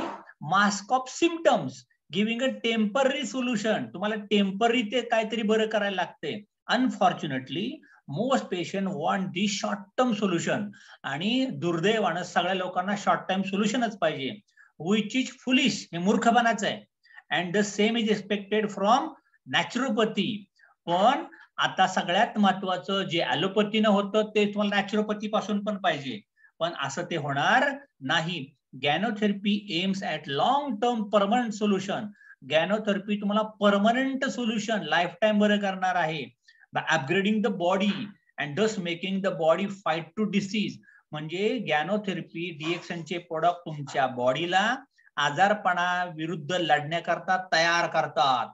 [SPEAKER 1] mask of symptoms giving a temporary solution. तुम्हाला टेम्पररी ते काहीतरी बरं करायला लागते. Unfortunately most patient want the short term solution. आणि दुर्दैवानं सगळ्या लोकांना शॉर्ट टाइम सोल्युशनच पाहिजे, विच इज फुलिश. हे मूर्खपणाचं आहे. And the same is expected from naturopathy. पण आता सगळ्यात महत्वाचं, जे ॲलोपॅथीनं होतं ते तुम्हाला नॅचरोपॅथी पासून पण पाहिजे, पण असं ते होणार नाही. Ganotherapy aims at long term permanent solution. Ganotherapy तुम्हाला परमनंट सोल्युशन, लाईफ टाइम बरं करणार आहे. By upgrading the body and thus making the body fight to disease. म्हणजे गॅनोथेरपी डीएक्सनचे प्रोडक्ट तुमच्या बॉडीला आजारपणा विरुद्ध लढण्याकरता तयार करतात,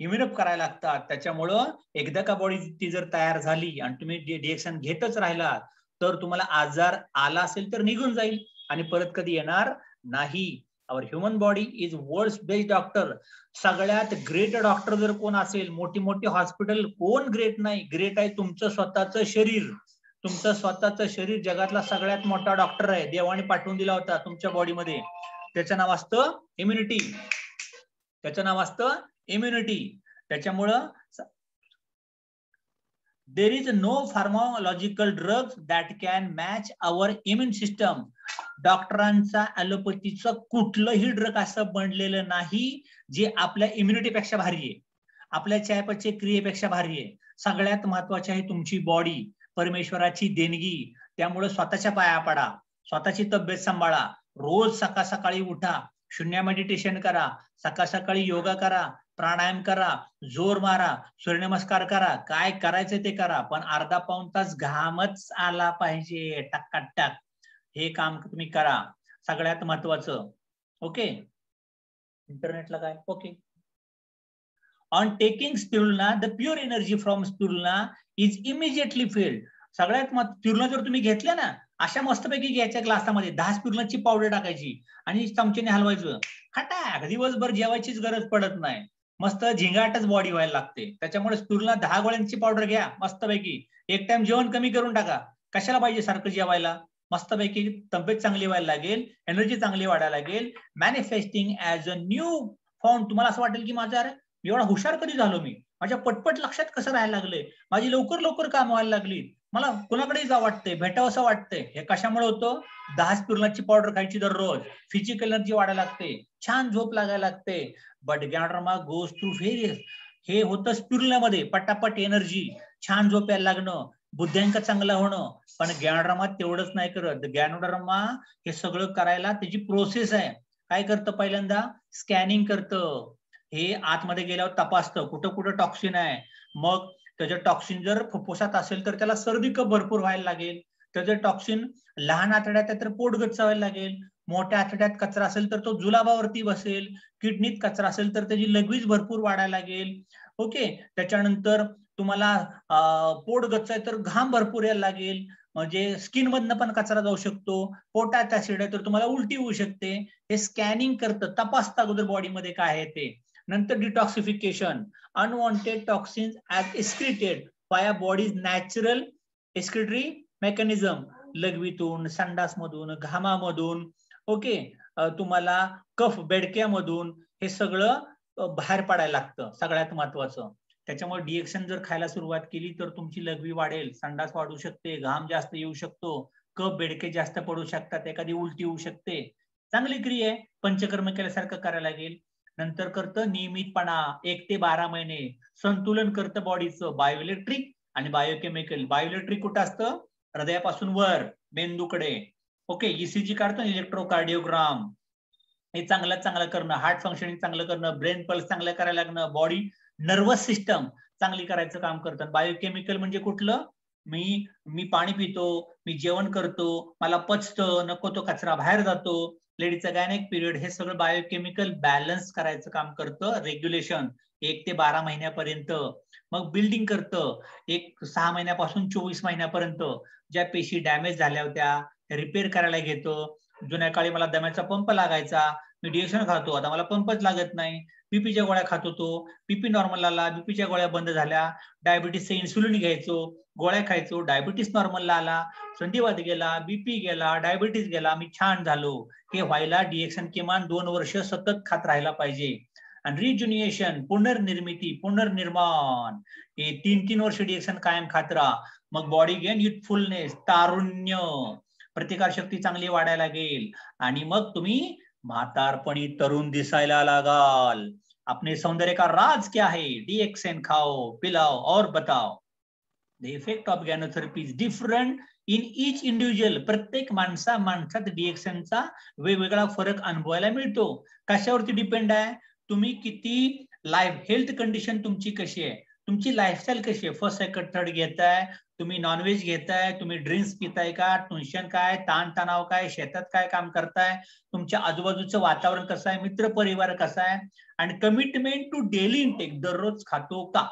[SPEAKER 1] इम्युनअप करायला लागतात. त्याच्यामुळं एकदा का बॉडी ती जर तयार झाली आणि तुम्ही डीएक्सन घेतच राहिला तर तुम्हाला आजार आला असेल तर निघून जाईल आणि परत कधी येणार नाही. Our human body is world's best doctor. सगळ्यात ग्रेट डॉक्टर जर कोण असेल, मोठी मोठी हॉस्पिटल, कोण ग्रेट नाही, ग्रेट आहे तुमचं स्वतःचं शरीर. तुमचं स्वतःचं शरीर जगातला सगळ्यात मोठा डॉक्टर आहे, देवाने पाठवून दिला होता तुमच्या बॉडीमध्ये. त्याचं नाव असतं इम्युनिटी. त्याचं नाव असतं इम्युनिटी. त्याच्यामुळं there is no pharmacological drugs that can match our immune system. डॉक्टरांचा ॲलोपॅथीचं कुठलंही ड्रग असं बनलेलं नाही जे आपल्या इम्युनिटीपेक्षा भारी आहे, आपल्या चयापचय क्रियेपेक्षा भारी आहे. सगळ्यात महत्वाची आहे तुमची बॉडी, परमेश्वराची देणगी. त्यामुळे स्वतःच्या पाया पडा, स्वतःची तब्येत सांभाळा, रोज सकाळ सकाळी उठा, शून्य मेडिटेशन करा, सकाळ सकाळी योगा करा, प्राणायाम करा, जोर मारा, सूर्यनमस्कार करा, काय करायचं ते करा, पण अर्धा पाऊण तास घामच आला पाहिजे टकाटक. हे काम तुम्ही करा, सगळ्यात महत्वाचं. ओके, इंटरनेटला काय okay. On taking spirulina the pure energy from spirulina is immediately field. सगळ्यात स्पिरुलिना जर तुम्ही घेतल्या ना, अशा मस्तपैकी घ्यायच्या ग्लासामध्ये 10 स्पिरुलिनाची पावडर टाकायची आणि चमच्याने हलवायचं, खटाक, दिवसभर जेवायचीच गरज पडत नाही, मस्त झिंगाटच बॉडी व्हायला लागते. त्याच्यामुळे स्पिरुलिना 10 गोळ्यांची पावडर घ्या मस्तपैकी, एक टाइम जेवण कमी करून टाका, कशाला पाहिजे सारखं जेवायला, मस्तपैकी तब्येत चांगली व्हायला लागेल, एनर्जी चांगली वाढायला लागेल. Manifesting as a new found. तुम्हाला असं वाटेल की माझा एवढा हुशार कधी झालो मी, माझ्या पटपट लक्षात कसं राहायला लागले, माझी लवकर लवकर काम व्हायला लागली, मला कोणाकडे जावं वाटतंय, भेटावं असं वाटतंय. हे कशामुळे होतं? 10 स्पिरुलिनाची पावडर खायची दररोज, फिजिकल एनर्जी वाढायला लागते, छान झोप लागायला लागते. But ganoderma goes through phases. हे होतं स्पिरुलिनामध्ये, पटापट एनर्जी, छान झोप यायला लागणं, बुद्ध्यांक चांगला होणं. पण गॅनोडर्मा तेवढंच नाही करत. गॅनोडर्मा हे सगळं करायला त्याची प्रोसेस आहे. काय करतं? पहिल्यांदा स्कॅनिंग करतं, हे आतमध्ये गेल्यावर तपासतं कुठं कुठं टॉक्सिन आहे. मग त्याचं टॉक्सिन जर फुफ्फुसात असेल तर त्याला सर्दी कप भरपूर व्हायला लागेल. त्याचं टॉक्सिन लहान आतड्यात आहे तर पोट गच्च व्हायला लागेल, मोठ्या आतड्यात कचरा असेल तर तो जुलाबावरती बसेल, किडनीत कचरा असेल तर त्याची लघवीच भरपूर वाढायला लागेल. ओके, त्याच्यानंतर तुम्हाला पोट गच्च आहे तर घाम भरपूर यायला लागेल, म्हणजे स्किन मधनं पण कचरा जाऊ शकतो. पोटात ऍसिड आहे तर तुम्हाला उलटी होऊ शकते. हे स्कॅनिंग करतं, तपासतं अगोदर बॉडीमध्ये काय आहे ते. नंतर detoxification, unwanted toxins as excreted by body's natural excretory mechanism. लघवीतून, संडासमधून, घामामधून, ओके, तुम्हाला कफ बेडक्यामधून, हे सगळं बाहेर पडायला लागतं, सगळ्यात महत्वाचं. त्याच्यामुळे डीएक्सन जर खायला सुरुवात केली तर तुमची लघवी वाढेल, संडास वाढू शकते, घाम जास्त येऊ शकतो, कफ बेडके जास्त पडू शकतात, एखादी उलटी होऊ शकते. चांगली क्रिया आहे, पंचकर्म केल्यासारखं करायला लागेल. नंतर करतं नियमितपणा, 1 ते 12 महिने संतुलन करतं बॉडीचं, बायोइलेक्ट्रिक आणि बायोकेमिकल. बायोइलेक्ट्रिक कुठं असतं? हृदयापासून वर मेंदूकडे. ओके, ईसीजी काढतो, इलेक्ट्रोकार्डिओग्राम, हे चांगलं करणं, हार्ट फंक्शनिंग चांगलं करणं, ब्रेन पल्स चांगलं करायला लागणं, बॉडी नर्वस सिस्टम चांगली करायचं काम करतात. बायोकेमिकल म्हणजे कुठलं? मी पाणी पितो, मी जेवण करतो, मला पचतं, नको तो कचरा बाहेर जातो, लेडीजचा गायनेक पिरियड, हे सगळं बायोकेमिकल बॅलन्स करायचं काम करतं. रेग्युलेशन 1 ते 12 महिन्यापर्यंत. मग बिल्डिंग करतं 6 महिन्यापासून 24 महिन्यापर्यंत. ज्या पेशी डॅमेज झाल्या होत्या रिपेअर करायला घेतो. जुन्या काळी मला दम्याचा पंप लागायचा, मी डीएक्सन खातो, आता मला पंपच लागत नाही. बीपीच्या गोळ्या खात होतो, बीपी नॉर्मल आला, बीपीच्या गोळ्या बंद झाल्या. डायबिटीसचं इन्सुलिन घ्यायचो, गोळ्या खायचो, डायबिटीस नॉर्मलला आला, संधिवात गेला, बीपी गेला, डायबिटीस गेला, मी छान झालो. हे व्हायला डीएक्सन किमान 2 वर्ष सतत खात राहायला पाहिजे. आणि रिज्युनिएशन, पुनर्निर्मिती, पुनर्निर्माण, हे 3-3 वर्ष डीएक्सन कायम खात राहा. मग बॉडी गेन युथफुलनेस, तारुण्य, प्रतिकारशक्ती चांगली वाढायला लागेल आणि मग तुम्ही म्हातारपणी तरुण दिसायला लागाल. अपने सौंदर्य का राज क्या है? डीएक्सन खाओ, पिलाओ और बताओ. The effect of gynotherapy is different in each individual. प्रत्येक माणसात डीएक्सनचा वेगवेगळा फरक अनुभवायला मिळतो. कशावरती डिपेंड आहे? तुम्ही किती हेल्थ कंडिशन तुमची कशी आहे, तुमची लाईफस्टाईल कशी आहे, फर्स्ट सेकंड थर्ड घेताय, तुम्ही नॉनव्हेज घेताय, तुम्ही ड्रिंक्स पिताय का, टेन्शन काय, ताणतणाव काय, शेतात काय काम करताय, तुमच्या आजूबाजूचं वातावरण कसं आहे, मित्र परिवार कसा आहे, आणि कमिटमेंट टू डेली इंटेक, दररोज खातो का?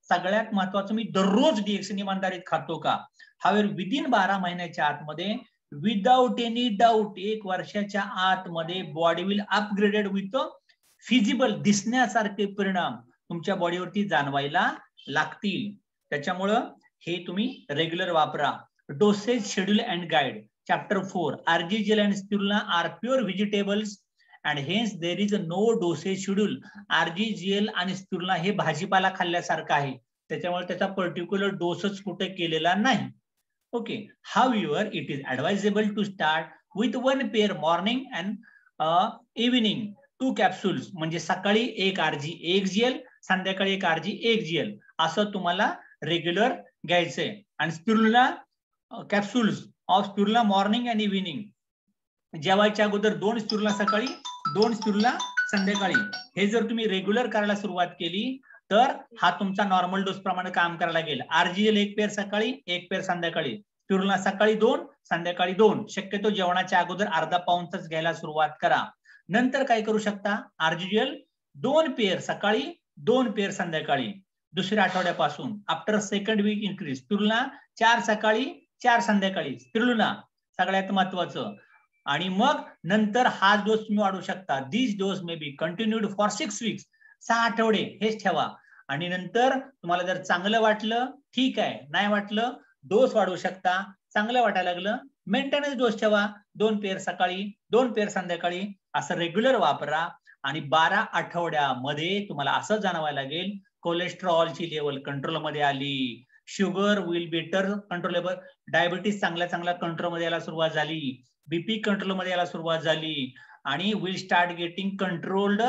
[SPEAKER 1] सगळ्यात महत्वाचं, मी दररोज डीएक्सन इमानदारीत खातो का? हावेर विदिन 12 महिन्याच्या आतमध्ये, विदाउट एनी डाऊट, 1 वर्षाच्या आतमध्ये body will upgraded with visible, दिसण्यासारखे परिणाम तुमच्या बॉडीवरती जाणवायला लागतील. त्याच्यामुळं हे तुम्ही रेग्युलर वापरा. Dosage schedule and guide, chapter 4, RGGL and spirulina are pure vegetables and hence there is no dosage schedule. RGGL आणि स्पिरुलिना हे भाजीपाला खाल्ल्यासारखं आहे, त्याच्यामुळे त्याचा पर्टिक्युलर डोसच कुठे केलेला नाही. Okay. However it is advisable to start with 1 pair morning and evening 2 capsules. म्हणजे सकाळी 1 RG 1 GL, संध्याकाळी 1 RG 1 GL असं तुम्हाला रेग्युलर घ्यायचंय. आणि spirulina capsules of spirulina morning and evening, जेवायच्या अगोदर 2 स्पिरुलिना सकाळी, 2 स्पिरुलिना संध्याकाळी. हे जर तुम्ही रेग्युलर करायला सुरुवात केली तर हा तुमचा नॉर्मल डोस प्रमाणे काम करायला लागेल. RGL 1 पेअर सकाळी, 1 पेअर संध्याकाळी, स्पिरुलिना सकाळी 2, संध्याकाळी 2. शक्यतो जेवणाच्या अगोदर अर्धा पाऊण तास घ्यायला सुरुवात करा. नंतर काय करू शकता, RGL 2 पेअर सकाळी, 2 पेअर संध्याकाळी. दुसऱ्या आठवड्यापासून after second week increase spirulina 4 सकाळी, 4 संध्याकाळी स्पिरुलिना सगळ्यात महत्वाचं. आणि मग नंतर हा डोस तुम्ही वाढवू शकता. This dose may be continued for 6 weeks. 6 आठवडे हेच ठेवा. आणि नंतर तुम्हाला जर चांगलं वाटलं ठीक आहे, नाही वाटलं डोस वाढवू शकता. चांगलं वाटायला लागलं मेंटेनन्स डोस ठेवा. 2 पेअर सकाळी, 2 पेअर संध्याकाळी असं रेग्युलर वापरा. आणि 12 आठवड्यामध्ये तुम्हाला असं जाणवायला लागेल कोलेस्ट्रॉलची लेवल कंट्रोलमध्ये आली, sugar will better controllable, diabetes चांगल्या कंट्रोलमध्ये यायला सुरुवात झाली, बीपी कंट्रोलमध्ये यायला सुरुवात झाली, आणि विल स्टार्ट गेटिंग कंट्रोल्ड.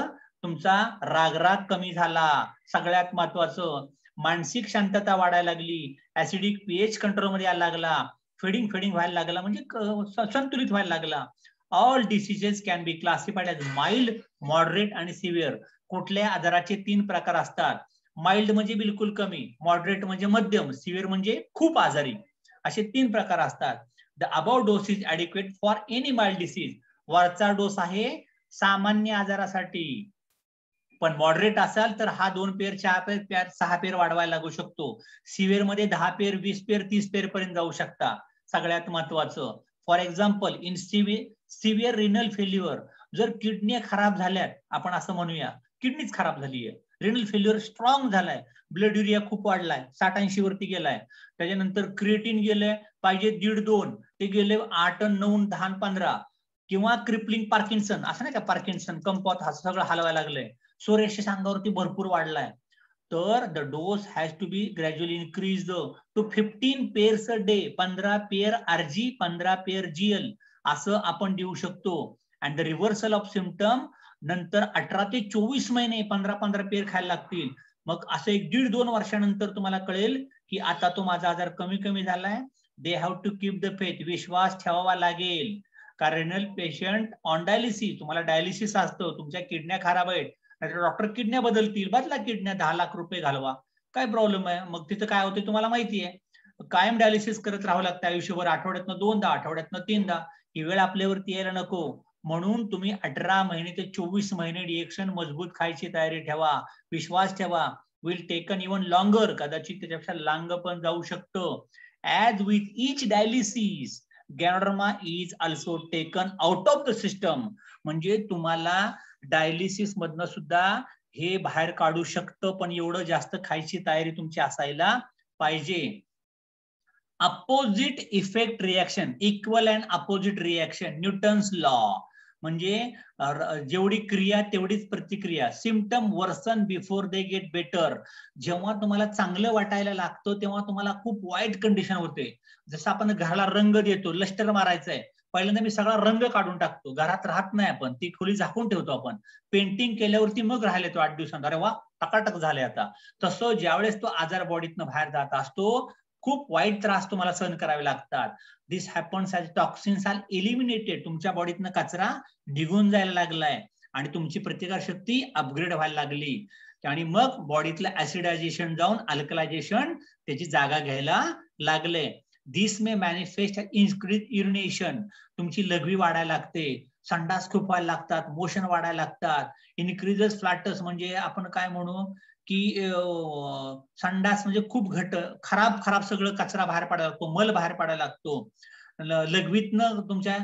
[SPEAKER 1] तुमचा रागराग कमी झाला. सगळ्यात महत्वाचं मानसिक शांतता वाढायला लागली, ऍसिडिक पीएच कंट्रोलमध्ये यायला लागला, फिडिंग व्हायला लागला, म्हणजे संतुलित व्हायला लागला. All diseases can be classified as mild, moderate आणि सिव्हिअर. कुठल्या आजाराचे 3 प्रकार असतात. माइल्ड म्हणजे बिलकुल कमी, मॉडरेट म्हणजे मध्यम, सिव्हिअर म्हणजे खूप आजारी. असे 3 प्रकार असतात. The above dose is adequate for any mild disease. वरचा डोस आहे सामान्य आजारासाठी, पण मॉडरेट असाल तर हा 2 पेअर, 4 पेअर, 6 पेअर वाढवायला लागू शकतो. सिव्हिअर मध्ये 10 पेअर, 20 पेअर, 30 पेअर पर्यंत जाऊ शकता. सगळ्यात महत्वाचं for example in severe renal failure, जर किडनी खराब झाल्यात, आपण असं म्हणूया किडनीच खराब झाली आहे, रिनल फेल्युअर स्ट्रॉंग झालाय, ब्लड युरिया खूप वाढलाय, 60-80 वरती गेलाय, त्याच्यानंतर क्रिएटिन गेले पाहिजे 1.5-2, ते गेले 8, 9, 10, 15, किंवा क्रिपलिंग पार्किन्सन, असं नाही का पार्किन्सन कंपात हा सगळं हलवायला लागलंय, सोरेशियस अंगावरती भरपूर वाढलाय, तर the dose has to be gradually increase to 15 pairs a day. 15 pair RG, 15 pair GL असं आपण देऊ शकतो. And the reversal of symptom नंतर 18 ते 24 महिने 15-15 पेअर खायला लागतील. मग असं 1-1.5-2 वर्षानंतर तुम्हाला कळेल की आता तो माझा आजार कमी झालाय. They have to keep the faith. विश्वास ठेवावा लागेल. कारण रेनल पेशंट ऑन डायलिसिस, तुम्हाला डायलिसिस असतं, तुमच्या किडन्या खराब आहेत, डॉक्टर किडन्या बदलतील, बदला किडन्या, 10 लाख रुपये घालवा, काय प्रॉब्लेम आहे. मग तिथं काय होते तुम्हाला माहिती आहे, कायम डायलिसिस करत राहावं लागतं आयुष्यभर, आठवड्यातनं 2दा, आठवड्यातनं 3दा. ही वेळ आपल्यावरती यायला नको. म्हणून तुम्ही 18 महिने ते 24 महिने डिएक्शन मजबूत खायची तयारी ठेवा, विश्वास ठेवा. विल टेकन इव्हन लॉंगर, कदाचित त्याच्यापेक्षा लांब पण जाऊ शकतं. As with each dialysis ganoderma is also taken out of the system. म्हणजे तुम्हाला डायलिसिस मधनं सुद्धा हे बाहेर काढू शकतं, पण एवढं जास्त खायची तयारी तुमची असायला पाहिजे. Opposite effect reaction, equal and opposite reaction, Newton's law. म्हणजे जेवढी क्रिया तेवढीच प्रतिक्रिया. Symptom worsen before they get better. जेव्हा तुम्हाला चांगलं वाटायला लागतं तेव्हा तुम्हाला खूप वाईट कंडिशन होते. जसं आपण घराला रंग देतो, लस्टर मारायचंय, पहिल्यांदा मी सगळा रंग काढून टाकतो, घरात राहत नाही आपण, ती खोली झाकून ठेवतो आपण. पेंटिंग केल्यावरती मग राहिले तो 8 दिवसांत, अरे वा टकाटक झाले आता. तसं ज्यावेळेस तो आजार बॉडीतनं बाहेर जात असतो, खूप वाईट त्रास तुम्हाला सहन करावे लागतात. This happens as toxins are eliminated. तुमच्या बॉडीतनं कचरा निघून जायला लागलाय आणि तुमची प्रतिकारशक्ती अपग्रेड व्हायला लागली, आणि मग बॉडीतलं ऍसिडायझेशन जाऊन अल्कलायझेशन त्याची जागा घ्यायला लागले. This may manifest increase urination. तुमची लघवी वाढायला लागते, संडास खूप व्हायला लागतात, मोशन वाढायला लागतात. इन्क्रीजेस फ्लॅटस, म्हणजे आपण काय म्हणू की संडास म्हणजे खूप खराब सगळं कचरा बाहेर पडायला लागतो, मल बाहेर पडायला लागतो. लघवीतनं तुमच्या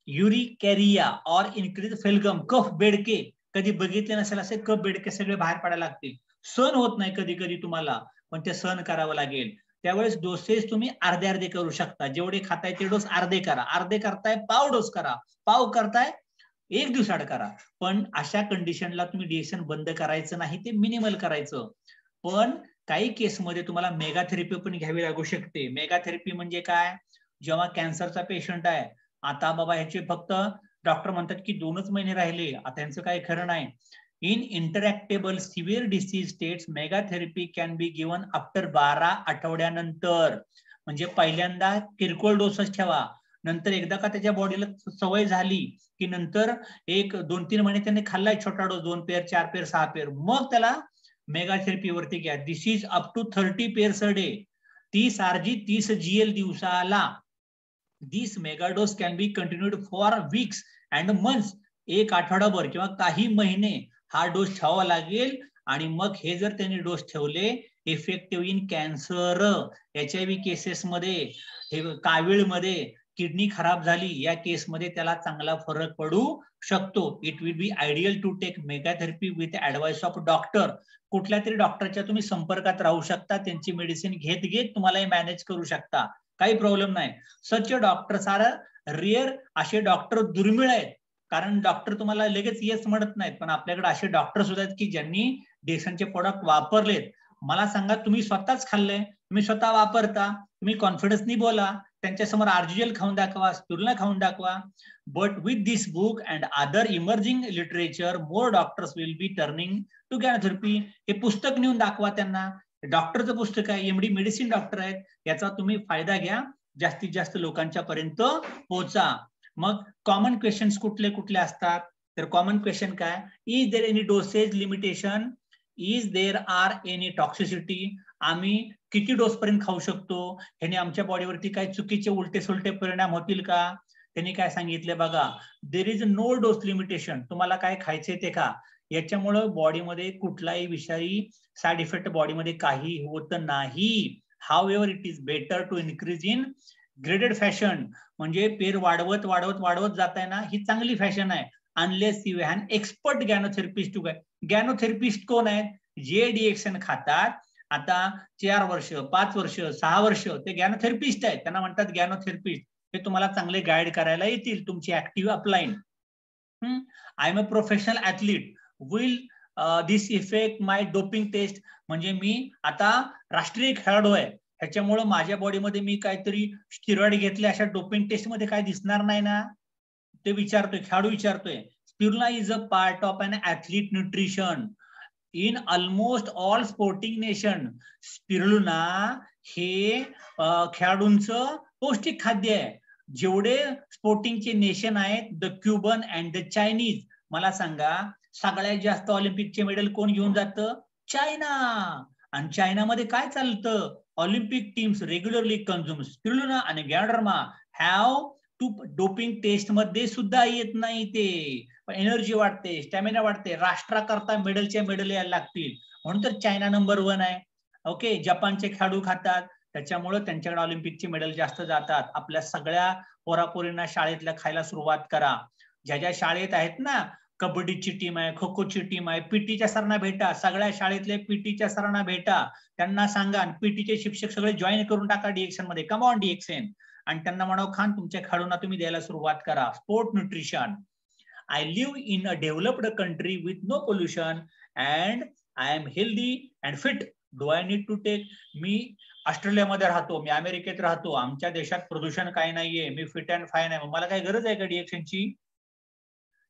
[SPEAKER 1] युरिकॅरिया ऑर इन्क्रीज फेल्गम, कफ बेडके, कधी बघितले नसेल असे कफ बेडके सगळे बाहेर पडायला लागतील. सहन होत नाही कधी कधी तुम्हाला, पण ते सहन करावं लागेल. त्यावेळेस डोसेस तुम्ही अर्धे करू शकता. जेवढे खाताय ते डोस अर्धे करा. अर्धे करताय पाव डोस करा, पाव करताय 1 दिवसाआड करा, पण अशा कंडिशनला तुम्ही डिएक्शन बंद करायचं नाही, ते मिनिमल करायचं. पण काही केसमध्ये तुम्हाला मेगाथेरपी पण घ्यावी लागू शकते. मेगाथेरपी म्हणजे काय? जेव्हा कॅन्सरचा पेशंट आहे, आता बाबा ह्याचे फक्त डॉक्टर म्हणतात की 2च महिने राहिले, आता यांचं काही खरं नाही. In intractable severe disease states megatherapy can be given after 12 आठवड्यानंतर. म्हणजे पहिल्यांदा किरकोळ डोसच ठेवा, नंतर एकदा का त्याच्या बॉडीला सवय झाली की नंतर 1-2-3 महिने त्यांनी खाल्लाय छोटा डोस, 2 पेअर 4 पेअर 6 पेअर, मग त्याला मेगाथेरपी वरती घ्या. This is up to 30 pairs a day, 30 RG 30 GL दिवसाला. This megadose can be continued for weeks and months. 1 आठवडाभर किंवा काही महिने हा डोस ठेवावा लागेल. आणि मग हे जर त्यांनी डोस ठेवले इफेक्टिव्ह इन कॅन्सर, HIV केसेसमध्ये, कावीळमध्ये, किडनी खराब झाली या केसमध्ये त्याला चांगला फरक पडू शकतो. It will be ideal to take megatherapy with advice of doctor. कुठल्या तरी डॉक्टरच्या तुम्ही संपर्कात राहू शकता, त्यांची मेडिसिन घेत घेत तुम्हाला मॅनेज करू शकता, काही प्रॉब्लेम नाही. सच डॉक्टर्स आर रेअर. असे डॉक्टर दुर्मिळ आहेत, कारण डॉक्टर तुम्हाला लगेच येस म्हणत नाहीत, पण आपल्याकडे असे डॉक्टर सुद्धा आहेत की ज्यांनी डिएक्शनचे प्रोडक्ट वापरलेत. मला सांगा, तुम्ही स्वतःच खाल्लंय, तुम्ही स्वतः वापरता, तुम्ही कॉन्फिडन्सनी बोला, त्यांच्यासमोर आर्जिएल खाऊन दाखवा, स्पिरुलिना खाऊन दाखवा. But with this book and other emerging literature more doctors will be turning to ganotherapy. हे पुस्तक नेऊन दाखवा त्यांना, डॉक्टरचं पुस्तक आहे, MD मेडिसिन डॉक्टर आहेत, याचा तुम्ही फायदा घ्या, जास्तीत जास्त लोकांच्या पर्यंत पोहोचा. मग कॉमन क्वेश्चन्स कुठले कुठले असतात? तर कॉमन क्वेश्चन काय? Is there any dosage limitation? Is there are any toxicity? आम्ही किती डोस पर्यंत खाऊ शकतो? ह्याने आमच्या बॉडीवरती काही चुकीचे उलटे सुलटे परिणाम होतील का? त्यांनी काय सांगितले बघा, there is no dose limitation. तुम्हाला काय खायचे ते खा, याच्यामुळे बॉडीमध्ये कुठलाही विषारी साइड इफेक्ट बॉडीमध्ये काही होत नाही. However it is better to increase in graded fashion. म्हणजे पेर वाढवत वाढवत वाढवत जाताय ना, ही चांगली फॅशन आहे. Unless you have expert ganotherapist to. Ganotherapist कोण आहेत? जे डिएक्शन खातात, आता 4 वर्ष 5 वर्ष 6 वर्ष ते गॅनोथेरपिस्ट आहेत, त्यांना म्हणतात गॅनोथेरपिस्ट. हे तुम्हाला चांगले गाईड करायला येतील, तुमची active upline. I am a professional athlete, will this effect my doping test? म्हणजे मी आता राष्ट्रीय खेळाडू आहे, ह्याच्यामुळे माझ्या बॉडीमध्ये मी काहीतरी स्टिरॉइड घेतले, अशा डोपिंग टेस्ट मध्ये काय दिसणार नाही ना? ते विचारतोय, खेळाडू विचारतोय. Spirulina is a part of an athlete nutrition in almost all sporting nation. स्पिरुलिना हे खेळाडूंचं पौष्टिक खाद्य आहे. जेवढे स्पोर्टिंगचे नेशन आहेत, the Cuban and the Chinese. मला सांगा, सगळ्यात जास्त ऑलिम्पिकचे मेडल कोण घेऊन जातं? चायना. आणि चायनामध्ये काय चालतं? Olympic teams regularly consume spirulina आणि गॅनोडर्मा हॅव टू. डोपिंग टेस्ट मध्ये सुद्धा येत नाही ते. एनर्जी वाढते, स्टॅमिना वाढते, राष्ट्राकरता मेडलच्या मेडल यायला लागतील, म्हणून तर चायना नंबर 1 आहे. ओके, जपानचे खेळाडू खातात, त्याच्यामुळे त्यांच्याकडे ऑलिम्पिकचे मेडल जास्त जातात. आपल्या सगळ्या पोरापोरींना शाळेतल्या खायला सुरुवात करा. ज्या ज्या शाळेत आहेत ना, कबड्डीची टीम आहे, खो खोची टीम आहे, पीटीच्या सरांना भेटा, सगळ्या शाळेतले पीटीच्या सरांना भेटा, त्यांना सांगा, पीटीचे शिक्षक सगळे जॉईन करून टाका डिएक्शन मध्ये. Come on DXN. आणि त्यांना म्हणावं, खान तुमच्या खेळाडूंना तुम्ही द्यायला सुरुवात करा. Sport nutrition. I live in a developed country with no pollution and I am healthy and fit. Do I need to take? मी ऑस्ट्रेलियामध्ये राहतो, मी अमेरिकेत राहतो, आमच्या देशात प्रदूषण काही नाहीये, मी फिट अँड फाईन आहे, मला काही गरज आहे का डिएक्शनची?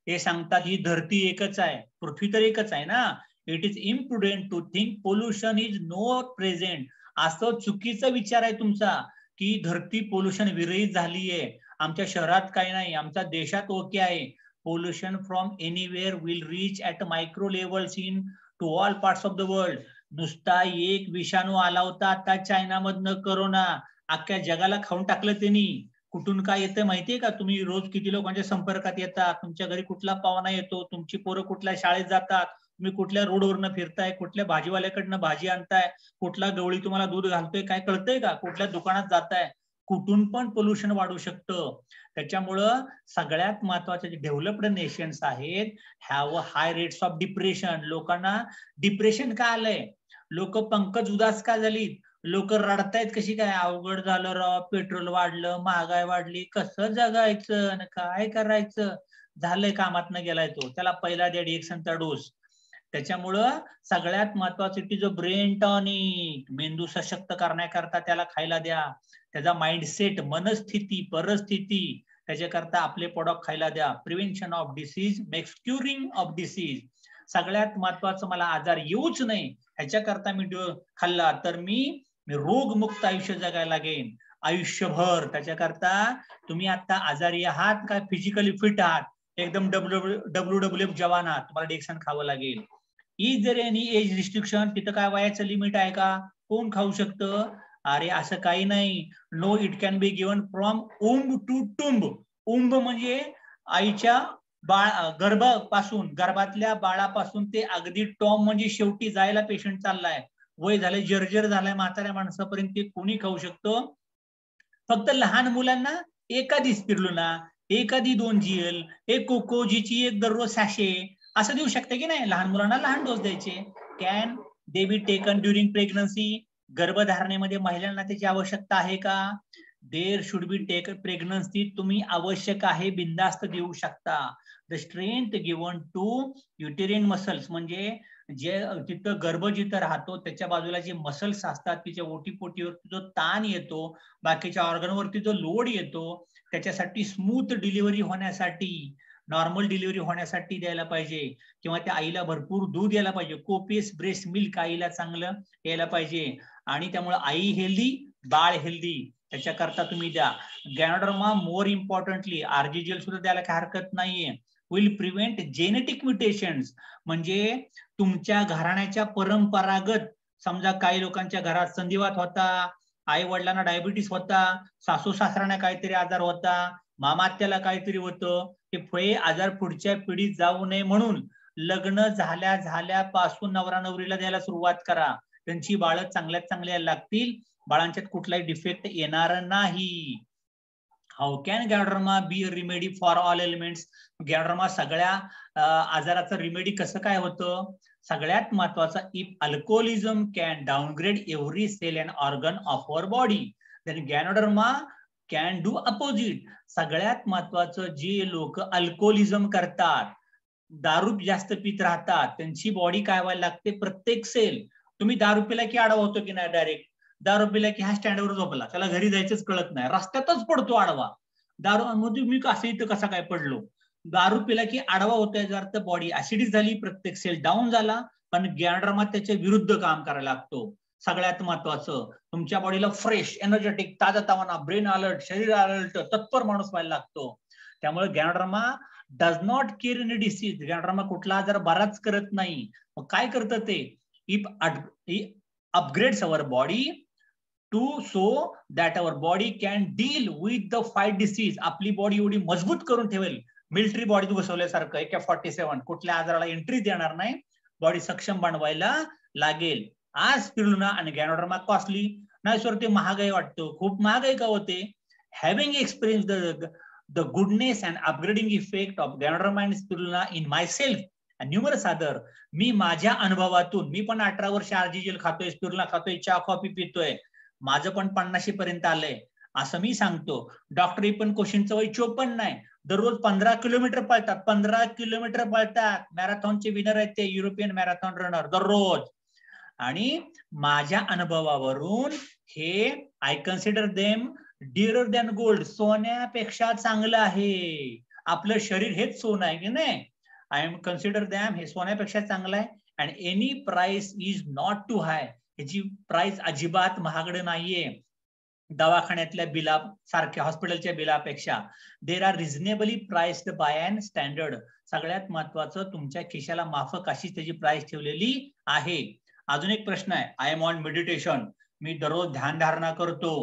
[SPEAKER 1] हे सांगतात ही धरती एकच आहे, पृथ्वी तर एकच आहे ना. It is imprudent to think pollution is not present. असं चुकीचा विचार आहे तुमचा की धरती पोल्युशन विरहित झालीये. आमच्या शहरात काही नाही, आमच्या देशात ओके आहे. Pollution from anywhere will reach at micro levels in to all parts of the world. नुसता एक विषाणू आला होता आता चायनामधनं, कोरोना, अख्ख्या जगाला खाऊन टाकलं त्यांनी. कुठून काय येतं माहितीये का? तुम्ही रोज किती लोकांच्या संपर्कात येतात, तुमच्या घरी कुठला पाहुणा येतो, तुमची पोरं कुठल्या शाळेत जातात, तुम्ही कुठल्या रोडवरनं फिरताय, कुठल्या भाजीवाल्याकडनं भाजी आणताय, कुठला गवळी तुम्हाला दूध घालतोय, काय कळतंय का? कुठल्या दुकानात जाताय, कुठून पण पोल्युशन वाढू शकतं. त्याच्यामुळं सगळ्यात महत्वाचे जे डेव्हलप्ड नेशन्स आहेत, have high rates of depression. लोकांना डिप्रेशन का आलंय? लोक पंकज उदास का झालीत? लोक रडतायत कशी काय, अवघड झालं राव, पेट्रोल वाढलं, महागाई वाढली, कसं जगायचं आणि काय करायचं, झालंय कामातनं गेलाय तो, त्याला पहिला द्या डिएक्सनचा डोस. त्याच्यामुळं सगळ्यात महत्वाचं जो ब्रेन टॉनिक, मेंदू सशक्त करण्याकरता त्याला खायला द्या. त्याचा माइंडसेट, मनस्थिती, परिस्थिती, त्याच्याकरता आपले प्रोडक्ट खायला द्या. Prevention of disease makes curing of disease. सगळ्यात महत्वाचं मला आजार येऊच नाही ह्याच्याकरता मी खाल्ला तर मी रोगमुक्त आयुष्य जगायला लागेन आयुष्यभर. त्याच्याकरता तुम्ही आता आजारी आहात का फिजिकली फिट आहात, एकदम WWF जवान आहात, तुम्हाला डिएक्सन खावं लागेल. Is there any age restriction, तिथं काय वयाचं लिमिट आहे का, कोण खाऊ शकतं? अरे असं काही नाही. No, it can be given from womb to tomb. Womb म्हणजे आईच्या गर्भापासून, गर्भातल्या बाळापासून ते अगदी टॉम म्हणजे शेवटी जायला पेशंट चाललाय, वय झालंय, जर्जर झालाय, म्हाताऱ्या माणसापर्यंत ते कोणी खाऊ शकतो. फक्त लहान मुलांना एखादी स्पिरुलिना, एखादी 2 GL, एक कोकोजीची एक दररोज सॅशे असं देऊ शकते की नाही. लहान मुलांना लहान डोस द्यायचे. Can they be taken during pregnancy, गर्भधारणेमध्ये महिलांना त्याची आवश्यकता आहे का? There should be take pregnancy, तुम्ही आवश्यक आहे, बिंदास्त देऊ शकता. The strength given to uterine muscles, म्हणजे जे तिथं गर्भ जिथं राहतो त्याच्या बाजूला जे मसल्स असतात, तिच्या ओटीपोटीवरती जो ताण येतो, बाकीच्या ऑर्गनवरती जो लोड येतो, त्याच्यासाठी स्मूथ डिलिव्हरी होण्यासाठी, नॉर्मल डिलिव्हरी होण्यासाठी द्यायला पाहिजे. किंवा त्या आईला भरपूर दूध यायला पाहिजे, कोपियस ब्रेस्ट मिल्क आईला चांगलं यायला पाहिजे. आणि त्यामुळे आई हेल्दी, बाळ हेल्दी, त्याच्याकरता तुम्ही द्या. गॅनोडर्मा मोर इम्पॉर्टंटली RGGL सुद्धा द्यायला काही हरकत नाहीये. विल प्रिव्हेंट जेनेटिक म्युटेशन्स, म्हणजे तुमच्या घराण्याच्या परंपरागत, समजा काही लोकांच्या घरात संधिवात होता, आई वडिलांना डायबिटीस होता, सासू सासऱ्यांना काहीतरी आजार होता, मामात्याला काहीतरी होतं, हे आजार पुढच्या पिढीत जाऊ नये म्हणून लग्न झाल्यापासून नवरा नवरीला द्यायला सुरुवात करा. त्यांची बाळं चांगल्यात चांगल्या लागतील, बाळांच्यात कुठलाही डिफेक्ट येणार नाही. How can ganoderma be a remedy for all elements? Ganoderma सगळ्या आजाराचं रिमेडी कसं काय होतं? सगळ्यात महत्वाचा, if alcoholism can downgrade every cell and organ of our body, then ganoderma can do opposite. सगळ्यात महत्वाचं, जे लोक अल्कोहोलिझम करतात, दारू जास्त पित राहतात, त्यांची बॉडी काय व्हायला लागते, प्रत्येक सेल, तुम्ही दारू पिला की आडवा होतो की नाही, डायरेक्ट दारू पिला की हा स्टँडवर झोपला, त्याला घरी जायचंच कळत नाही, रस्त्यातच पडतो आडवा. दारू मध्ये मी कसं इथं कसा काय पडलो, दारू पिला की आडवा होतोय, याचा अर्थ बॉडी ऍसिडिक झाली, प्रत्येक सेल डाऊन झाला. पण गॅनोडर्मा त्याच्या विरुद्ध काम करायला लागतो. सगळ्यात महत्वाचं, तुमच्या बॉडीला फ्रेश, एनर्जेटिक, ताजातवाना, ब्रेन अलर्ट, शरीर अलर्ट, तत्पर माणूस व्हायला लागतो. त्यामुळे ganoderma does not cure any disease. Ganoderma कुठला आजार बराच करत नाही. मग काय करतं ते? If upgrades our body to so that our body can deal with the fight disease. आपली बॉडी एवढी मजबूत करून ठेवेल, मिलिटरी बॉडीत बसवल्यासारखं, AK-47 कुठल्या आजाराला एंट्री देणार नाही, बॉडी सक्षम बनवायला लागेल. आज स्पिरुलिना आणि गॅनोडर्मा कॉस्टली नाही सर, ते महागाई वाटतं, खूप महागाई का होते? Having experience the goodness and upgrading effect of Ganoderma and Spirulina in myself and numerous other, मी माझ्या अनुभवातून, मी पण 18 वर्ष RGGL खातोय, स्पिरुलिना खातोय, चहा कॉफी पितोय, माझं पण 50 पर्यंत आलंय असं मी सांगतो. डॉक्टरी पण कोशिंचं वय 54 नाही, दररोज 15 किलोमीटर पळतात, 15 किलोमीटर पळतात, मॅरेथॉनचे विनर आहेत ते, युरोपियन मॅरेथॉन रनर दररोज. आणि माझ्या अनुभवावरून हे I consider them dearer than gold, सोन्यापेक्षा चांगलं आहे. आपलं शरीर हेच सोनं आहे की नाही. आय एम कन्सिडर दॅम, हे सोन्यापेक्षा चांगलं आहे. And any price is not too high, ह्याची प्राइस अजिबात महागडं नाहीये. दवाखान्यातल्या बिला सारख्या, हॉस्पिटलच्या बिलापेक्षा there are reasonably priced by and standard. सगळ्यात महत्वाचं, तुमच्या खिशाला माफक अशी त्याची प्राइस ठेवलेली आहे. अजून एक प्रश्न आहे, आय एम ऑन मेडिटेशन, मी दररोज ध्यान धारणा करतो,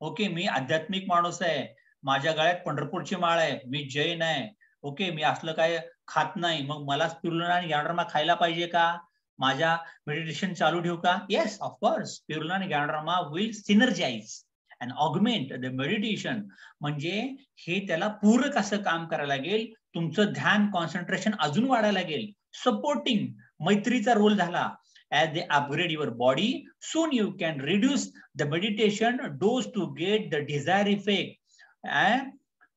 [SPEAKER 1] ओके, मी आध्यात्मिक माणूस आहे, माझ्या गळ्यात पंढरपूरची माळ आहे, मी जैन आहे, ओके, मी असलं काय खात नाही, मग मला स्पिरुलिना आणि गॅनोडर्मा खायला पाहिजे का? माझ्या मेडिटेशन चालू ठेवू का? येस, ऑफकोर्स, स्पिरुलिना आणि ganoderma will synergize and augment the meditation. म्हणजे हे त्याला पूरक असं काम करायला लागेल, तुमचं ध्यान, कॉन्सन्ट्रेशन अजून वाढायला लागेल. सपोर्टिंग, मैत्रीचा रोल झाला. as they upgrade your body. Soon you can reduce the meditation dose to get the desired effect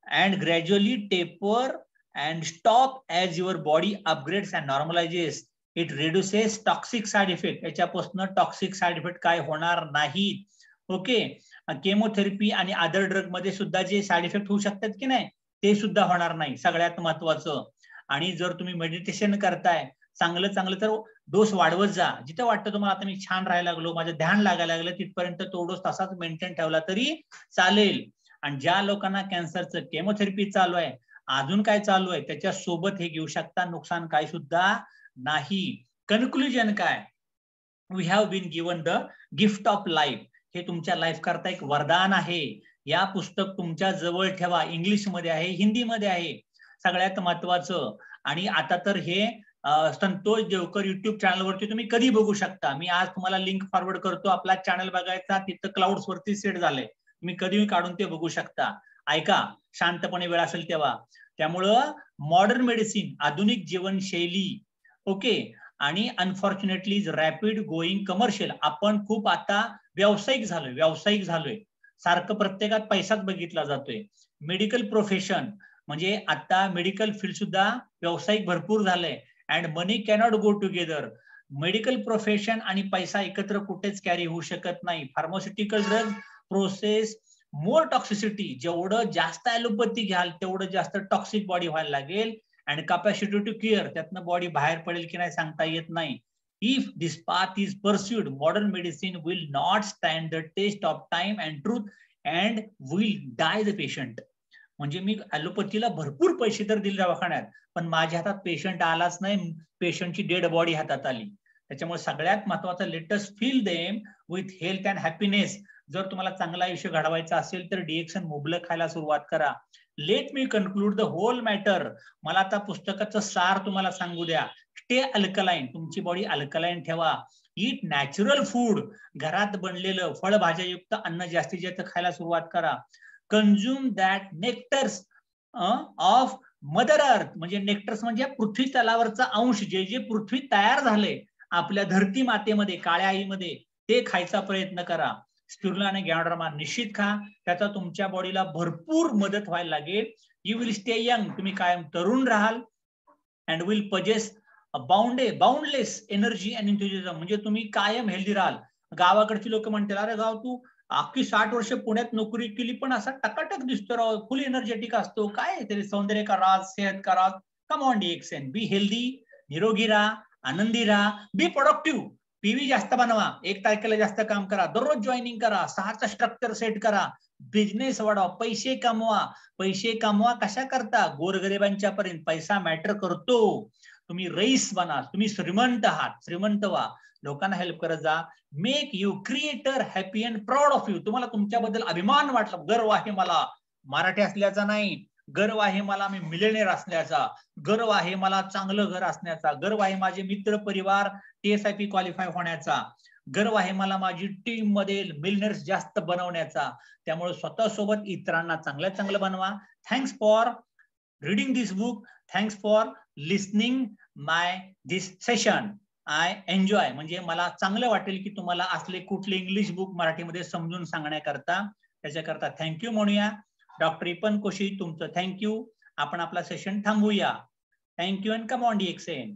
[SPEAKER 1] and gradually taper and stop as your body upgrades and normalizes. It reduces toxic side effect. याच्यापासून टॉक्सिक साइड इफेक्ट काय होणार नाहीत. ओके, केमोथेरपी आणि अदर ड्रग मध्ये सुद्धा जे साइड इफेक्ट होऊ शकतात की नाही ते सुद्धा होणार नाही, सगळ्यात महत्वाचं. आणि जर तुम्ही मेडिटेशन करताय चांगलं चांगलं तर डोस वाढवत जा. जिथं वाटतं तुम्हाला आता मी छान राहायला लागलो, माझं ध्यान लागायला लागलं, तिथपर्यंत तो डोस तसाच मेंटेन ठेवला तरी चालेल. आणि ज्या लोकांना कॅन्सरचं केमोथेरपी चालू आहे, अजून काय चालू आहे, त्याच्या सोबत हे घेऊ शकता, नुकसान काय सुद्धा नाही. कन्क्लुजन काय, we have been given the gift of life. हे तुमच्या लाईफ करता एक वरदान आहे. या पुस्तक तुमच्या जवळ ठेवा. इंग्लिशमध्ये आहे, हिंदीमध्ये आहे, सगळ्यात महत्वाचं. आणि आता तर हे संतोष देवकर युट्यूब चॅनलवरती तुम्ही कधी बघू शकता. मी आज तुम्हाला लिंक फॉरवर्ड करतो, आपला चॅनल बघायचा, तिथं क्लाउड्स वरती सेट झालंय, तुम्ही कधीही काढून ते बघू शकता. ऐका शांतपणे वेळ असेल तेव्हा. त्यामुळं मॉडर्न मेडिसिन, आधुनिक जीवनशैली, ओके, आणि अनफॉर्च्युनेटली रॅपिड गोईंग कमर्शियल. आपण खूप आता व्यावसायिक झालोय. सारखं प्रत्येकात पैसाच बघितला जातोय. मेडिकल प्रोफेशन म्हणजे आता मेडिकल फील्ड सुद्धा व्यावसायिक भरपूर झालंय. And money cannot go together. Medical profession आणि पैसा एकत्र कुठेच कॅरी होऊ शकत नाही. फार्मास्युटिकल ड्रग प्रोसेस मोर टॉक्सिसिटी. जेवढं जास्त ॲलोपॅथी घ्याल तेवढं जास्त टॉक्सिक बॉडी व्हायला लागेल. अँड कॅपॅसिटी टू केअर, त्यातनं बॉडी बाहेर पडेल की नाही सांगता येत नाही. If this path is pursued, modern medicine will not stand the test of time and truth and will die the patient. म्हणजे मी ॲलोपॅथीला भरपूर पैसे तर दिले दवाखान्यात, पण माझ्या हातात पेशंट आलाच नाही, पेशंटची डेड बॉडी हातात आली. त्याच्यामुळे सगळ्यात महत्वाचं, let us feel them with health and happiness. जर तुम्हाला चांगलं आयुष्य घडवायचं असेल तर डीएक्सन मुबलक खायला सुरुवात करा. Let me conclude the whole matter. मला आता पुस्तकाचं सार तुम्हाला सांगू द्या. स्टे अल्कलाइन, तुमची बॉडी अल्कलाइन ठेवा. ईट नॅचरल फूड, घरात बनलेलं फळभाज्यायुक्त अन्न जास्तीत जास्त खायला सुरुवात करा. Consume that nectars of mother earth, म्हणजे नेक्टर्स म्हणजे पृथ्वी तलावरचा अंश, जे जे पृथ्वी तयार झाले आपल्या धरती मातेमध्ये, काळ्या आईमध्ये, ते खायचा प्रयत्न करा. स्पिरुलिना आणि गॅनोडर्मा निश्चित खा, त्याचा तुमच्या बॉडीला भरपूर मदत व्हायला लागेल. यू विल स्टे यंग, तुम्ही कायम तरुण राहाल. And will possess boundless energy and enthusiasm, म्हणजे तुम्ही कायम हेल्दी राहाल. गावाकडची लोक म्हणतील, अरे गाव तू अख्खी 60 वर्ष पुण्यात नोकरी केली पण असा टकाटक दिसतो राव, फुल एनर्जेटिक असतो, काय तरी सौंदर्य का राज, सेहत का राज. कम ऑन डीएक्सन, बी हेल्दी, निरोगी राहा, आनंदी राहा, बी प्रोडक्टिव्ह. पीव्ही जास्त बनवा, 1 तारखेला जास्त काम करा, दररोज जॉईनिंग करा, 6चं स्ट्रक्चर सेट करा, बिझनेस वाढवा, पैसे कमवा. कशा करता? गोरगरिबांच्या पर्यंत पैसा मॅटर करतो. तुम्ही रईस बना, तुम्ही श्रीमंत आहात, श्रीमंत व्हा, लोकांना हेल्प करत जा. Make you creator happy and proud of you. तुम्हाला तुमच्याबद्दल अभिमान वाटला, गर्व आहे मला मराठी असल्याचा नाही, गर्व आहे मला मी मिलेनियर असण्याचा, गर्व आहे मला चांगलं घर असण्याचा, गर्व आहे माझे मित्र परिवार TSIP क्वालिफाय होण्याचा, गर्व आहे मला माझी टीम मध्ये मिलेनियर्स जास्त बनवण्याचा. त्यामुळे स्वतःसोबत इतरांना चांगलं बनवा. Thanks for reading this book. Thanks for listening my this session. I enjoy, म्हणजे मला चांगलं वाटेल की तुम्हाला असले कुठले इंग्लिश बुक मराठीमध्ये समजून सांगण्याकरता, त्याच्याकरता थँक्यू म्हणूया. डॉक्टर इपन कोशी तुमचं थँक्यू. आपण आपला सेशन थांबवूया. Thank you and come on डीएक्सन.